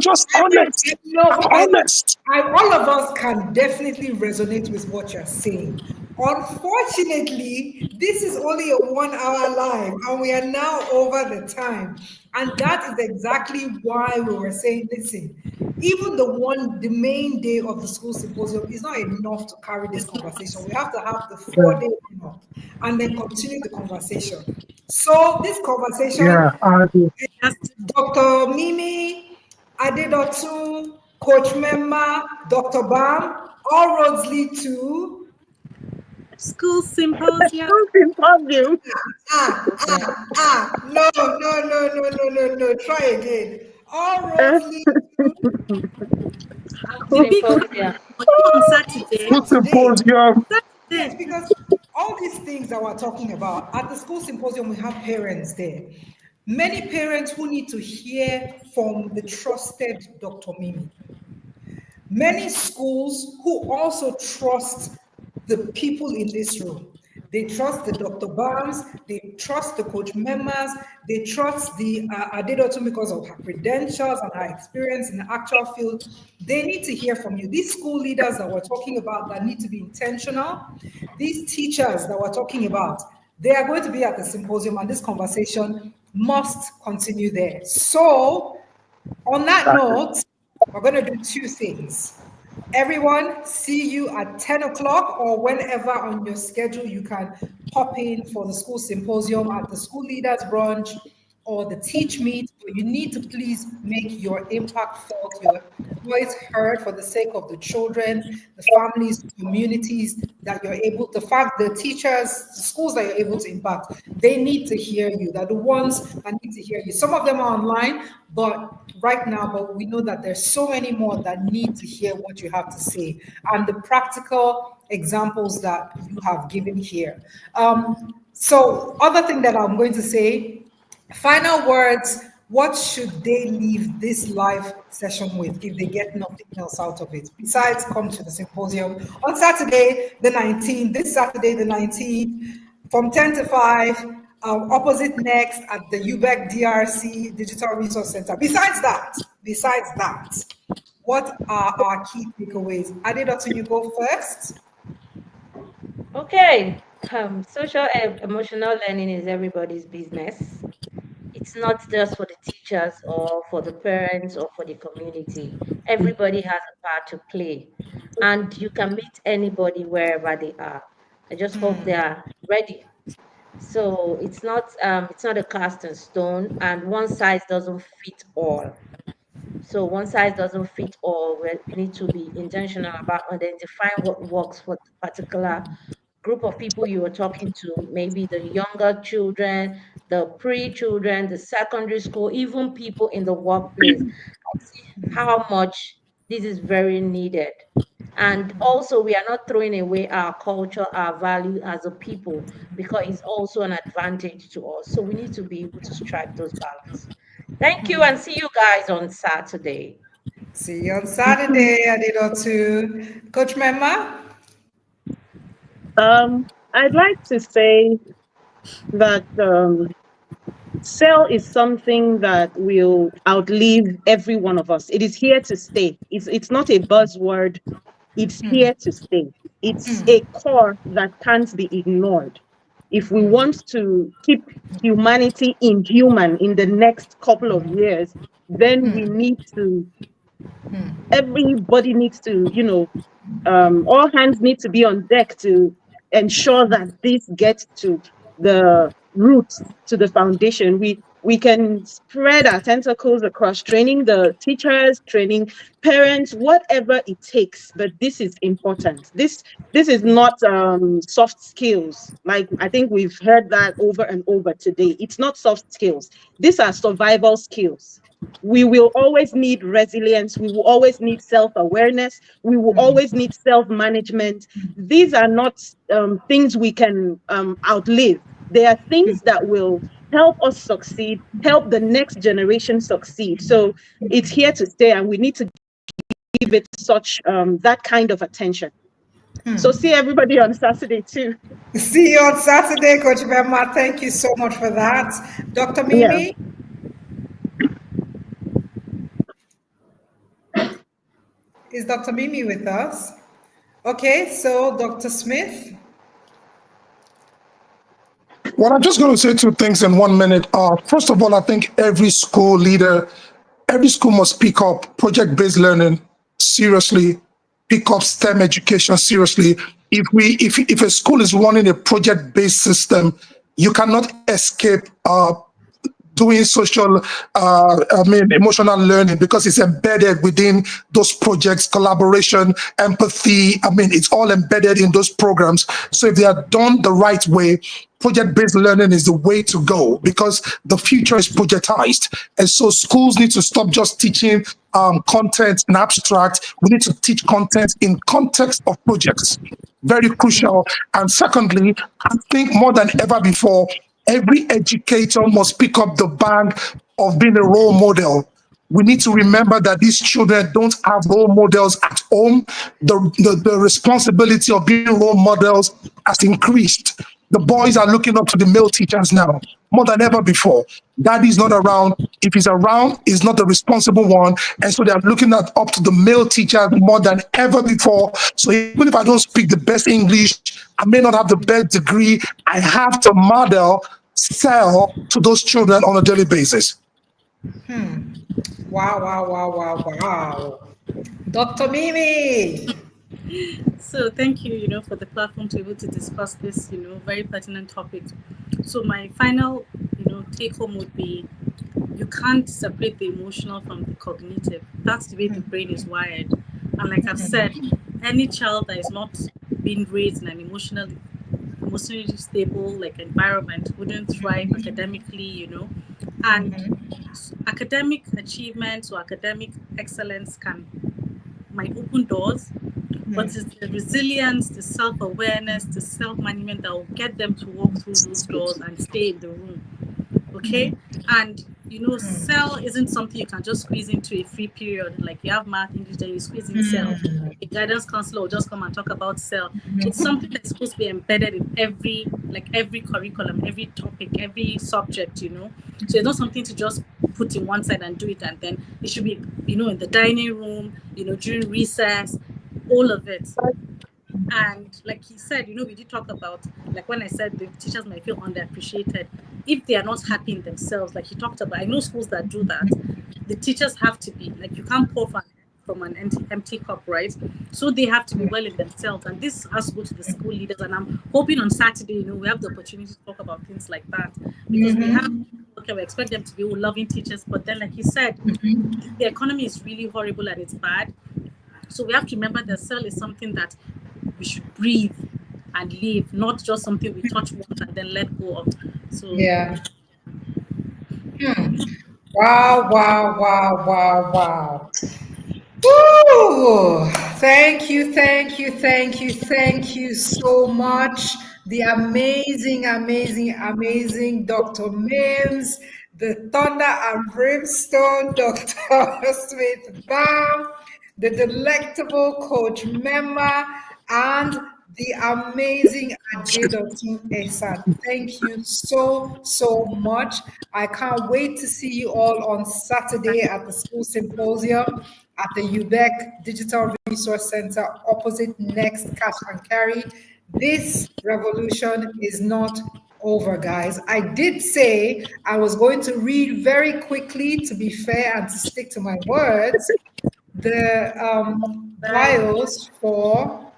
honest. All of us can definitely resonate with what you're saying. Unfortunately, this is only a 1 hour live and we are now over the time. And that is exactly why we were saying, listen, even the main day of the school symposium is not enough to carry this conversation. We have to have the 4-day enough and then continue the conversation. So this conversation, Dr. Mimi, Adedotun, Coach Mmema, Dr. Bam, all roads lead to School Symposium. No. Try again. All roads lead to The big on Saturday. Symposium. Yes, because all these things that we're talking about, at the school symposium, we have parents there. Many parents who need to hear from the trusted Dr. Mimi. Many schools who also trust the people in this room. They trust the Dr. Bams, they trust the Coach Mmemas, they trust the Adedotun because of her credentials and her experience in the actual field. They need to hear from you. These school leaders that we're talking about that need to be intentional, these teachers that we're talking about, they are going to be at the symposium and this conversation must continue there. So, on that note, we're going to do two things. Everyone, see you at 10 o'clock or whenever on your schedule you can pop in for the school symposium at the school leaders brunch or the teach meet. But you need to please make your impact felt, your voice heard for the sake of the children, the families, communities that you're able to, the teachers, the schools that you're able to impact. They need to hear you. They're the ones that need to hear you. Some of them are online, but we know that there's so many more that need to hear what you have to say and the practical examples that you have given here. So other thing that I'm going to say, final words, what should they leave this live session with if they get nothing else out of it besides come to the symposium on Saturday the 19th, this Saturday the 19th from 10 to 5. opposite next at the UBEC DRC Digital Resource Center. Besides that, what are our key takeaways? Adedotun, you go first. Okay. Social and emotional learning is everybody's business. It's not just for the teachers or for the parents or for the community. Everybody has a part to play, and you can meet anybody wherever they are. I just hope they are ready. So it's not a cast in stone, and one size doesn't fit all. So one size doesn't fit all. We need to be intentional about identifying what works for the particular group of people you are talking to, maybe the younger children, the pre-children, the secondary school, even people in the workplace. I see how much this is very needed. And also, we are not throwing away our culture, our value as a people, because it's also an advantage to us. So we need to be able to strike those balance. Thank you, and see you guys on Saturday. See you on Saturday, Adedotun. Coach Mmema? I'd like to say that cell is something that will outlive every one of us. It is here to stay. It's not a buzzword. It's here to stay. It's a core that can't be ignored. If we want to keep humanity inhuman in the next couple of years, then we need to, everybody needs to, all hands need to be on deck to ensure that this gets to the roots, to the foundation. We can spread our tentacles across training the teachers, training parents, whatever it takes. But this is important. This is not soft skills. Like I think we've heard that over and over today. It's not soft skills. These are survival skills. We will always need resilience. We will always need self-awareness. We will always need self-management. These are not things we can outlive. They are things that will help us succeed, help the next generation succeed. So it's here to stay, and we need to give it such that kind of attention. So see everybody on Saturday too. See you on Saturday, Coach Mmema. Thank you so much for that. Dr. Mimi? Yeah. Is Dr. Mimi with us? Okay, so Dr. Smith? Well, I'm just going to say two things in 1 minute. First of all, I think every school leader, every school must pick up project-based learning seriously, pick up STEM education seriously. If a school is running a project-based system, you cannot escape doing social, emotional learning, because it's embedded within those projects, collaboration, empathy. It's all embedded in those programs. So if they are done the right way, project-based learning is the way to go, because the future is projectized. And so schools need to stop just teaching content in abstract. We need to teach content in context of projects. Very crucial. And secondly, I think more than ever before, every educator must pick up the bag of being a role model. We need to remember that these children don't have role models at home. The responsibility of being role models has increased. The boys are looking up to the male teachers now, more than ever before. Daddy's not around. If he's around, he's not the responsible one. And so they're looking up to the male teachers more than ever before. So even if I don't speak the best English, I may not have the best degree, I have to model, sell to those children on a daily basis. Wow. Dr. Mimi. So thank you, for the platform to be able to discuss this, very pertinent topic. So my final, take home would be, you can't separate the emotional from the cognitive. That's the way the brain is wired. And like I've said, any child that is not being raised in an emotionally stable environment wouldn't thrive academically, and academic achievements or academic excellence might open doors, but it's the resilience, the self-awareness, the self-management that will get them to walk through those doors and stay in the room. Okay? And cell isn't something you can just squeeze into a free period. Like you have math, English, then you squeeze in cell. A guidance counselor will just come and talk about cell. It's something that's supposed to be embedded in every curriculum, every topic, every subject, So it's not something to just put in one side and do it, and then it should be, in the dining room, during recess, all of it. And like he said, we did talk about, like when I said the teachers might feel underappreciated if they are not happy in themselves. Like he talked about, I know schools that do that. The teachers have to be, like, you can't pour from an empty cup, right? So they have to be well in themselves. And this has to go to the school leaders. And I'm hoping on Saturday, we have the opportunity to talk about things like that. Because we expect them to be loving teachers. But then, like he said, the economy is really horrible and it's bad. So we have to remember that cell is something that we should breathe and live, not just something we touch once and then let go of. So yeah. Wow, wow, wow, wow, wow. Woo! Thank you, thank you, thank you, thank you so much. The amazing, amazing, amazing Dr. Mims, the thunder and brimstone Dr. Smith Bam, the delectable Coach Mmema, and the amazing Adedotun Esan. Thank you so, so much. I can't wait to see you all on Saturday at the Schools Symposium at the UBEC Digital Resource Center opposite Next Cash and Carry. This revolution is not over, guys. I did say I was going to read very quickly, to be fair and to stick to my words, the bios for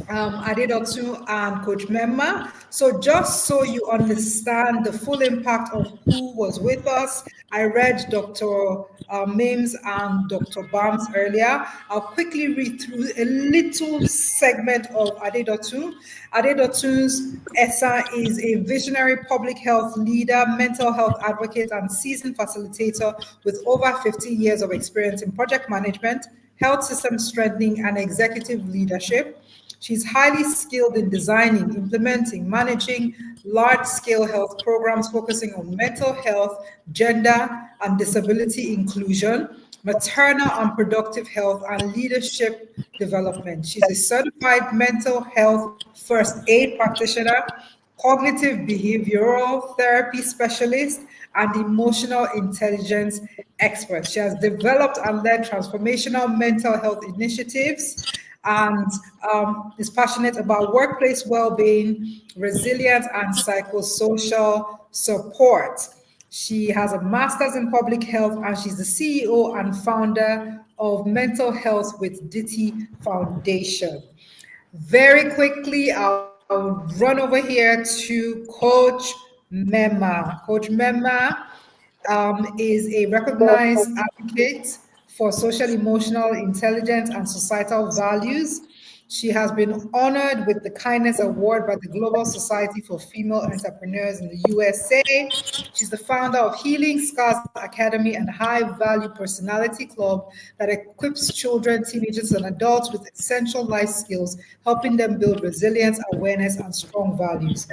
Adedotun and Coach Mmema. So just so you understand the full impact of who was with us, I read Dr. Mims and Dr. Bams earlier. I'll quickly read through a little segment of Adedotun. Adedotun's Esan is a visionary public health leader, mental health advocate, and seasoned facilitator with over 15 years of experience in project management, health system strengthening, and executive leadership. She's highly skilled in designing, implementing, managing large-scale health programs focusing on mental health, gender and disability inclusion, maternal and productive health, and leadership development. She's a certified mental health first aid practitioner, cognitive behavioral therapy specialist, and emotional intelligence expert. She has developed and led transformational mental health initiatives and is passionate about workplace well-being, resilience, and psychosocial support. She has a master's in public health, and she's the CEO and founder of Mental Health with Ditty Foundation. Very quickly, I'll run over here to Coach Mmema. Coach Mmema is a recognized advocate for social emotional intelligence and societal values. She has been honored with the Kindness Award by the Global Society for Female Entrepreneurs in the USA. She's the founder of Healing Scars Academy and High Value Personality Club that equips children, teenagers, and adults with essential life skills, helping them build resilience, awareness, and strong values.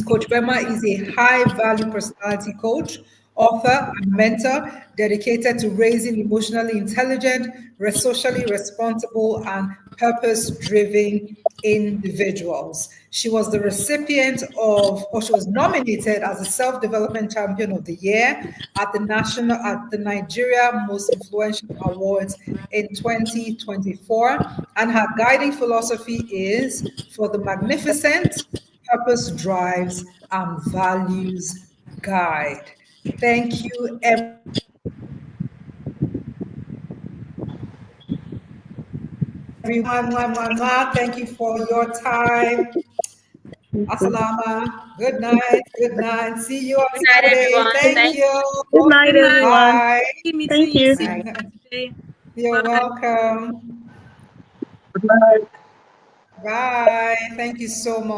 Coach Mmema is a high-value personality coach, author, and mentor dedicated to raising emotionally intelligent, socially responsible, and purpose-driven individuals. She was the recipient of, or she was nominated as a Self-Development Champion of the Year at the Nigeria Most Influential Awards in 2024, and her guiding philosophy is for the magnificent, purpose drives, and values guide. Thank you, everyone. Thank you for your time. Assalama. Good night. Good night. See you on Good night, Saturday. everyone. Thank you. Good night, good night. everyone. Bye. Thank you. Today. You're Bye. welcome. Good night. Bye. Thank you so much.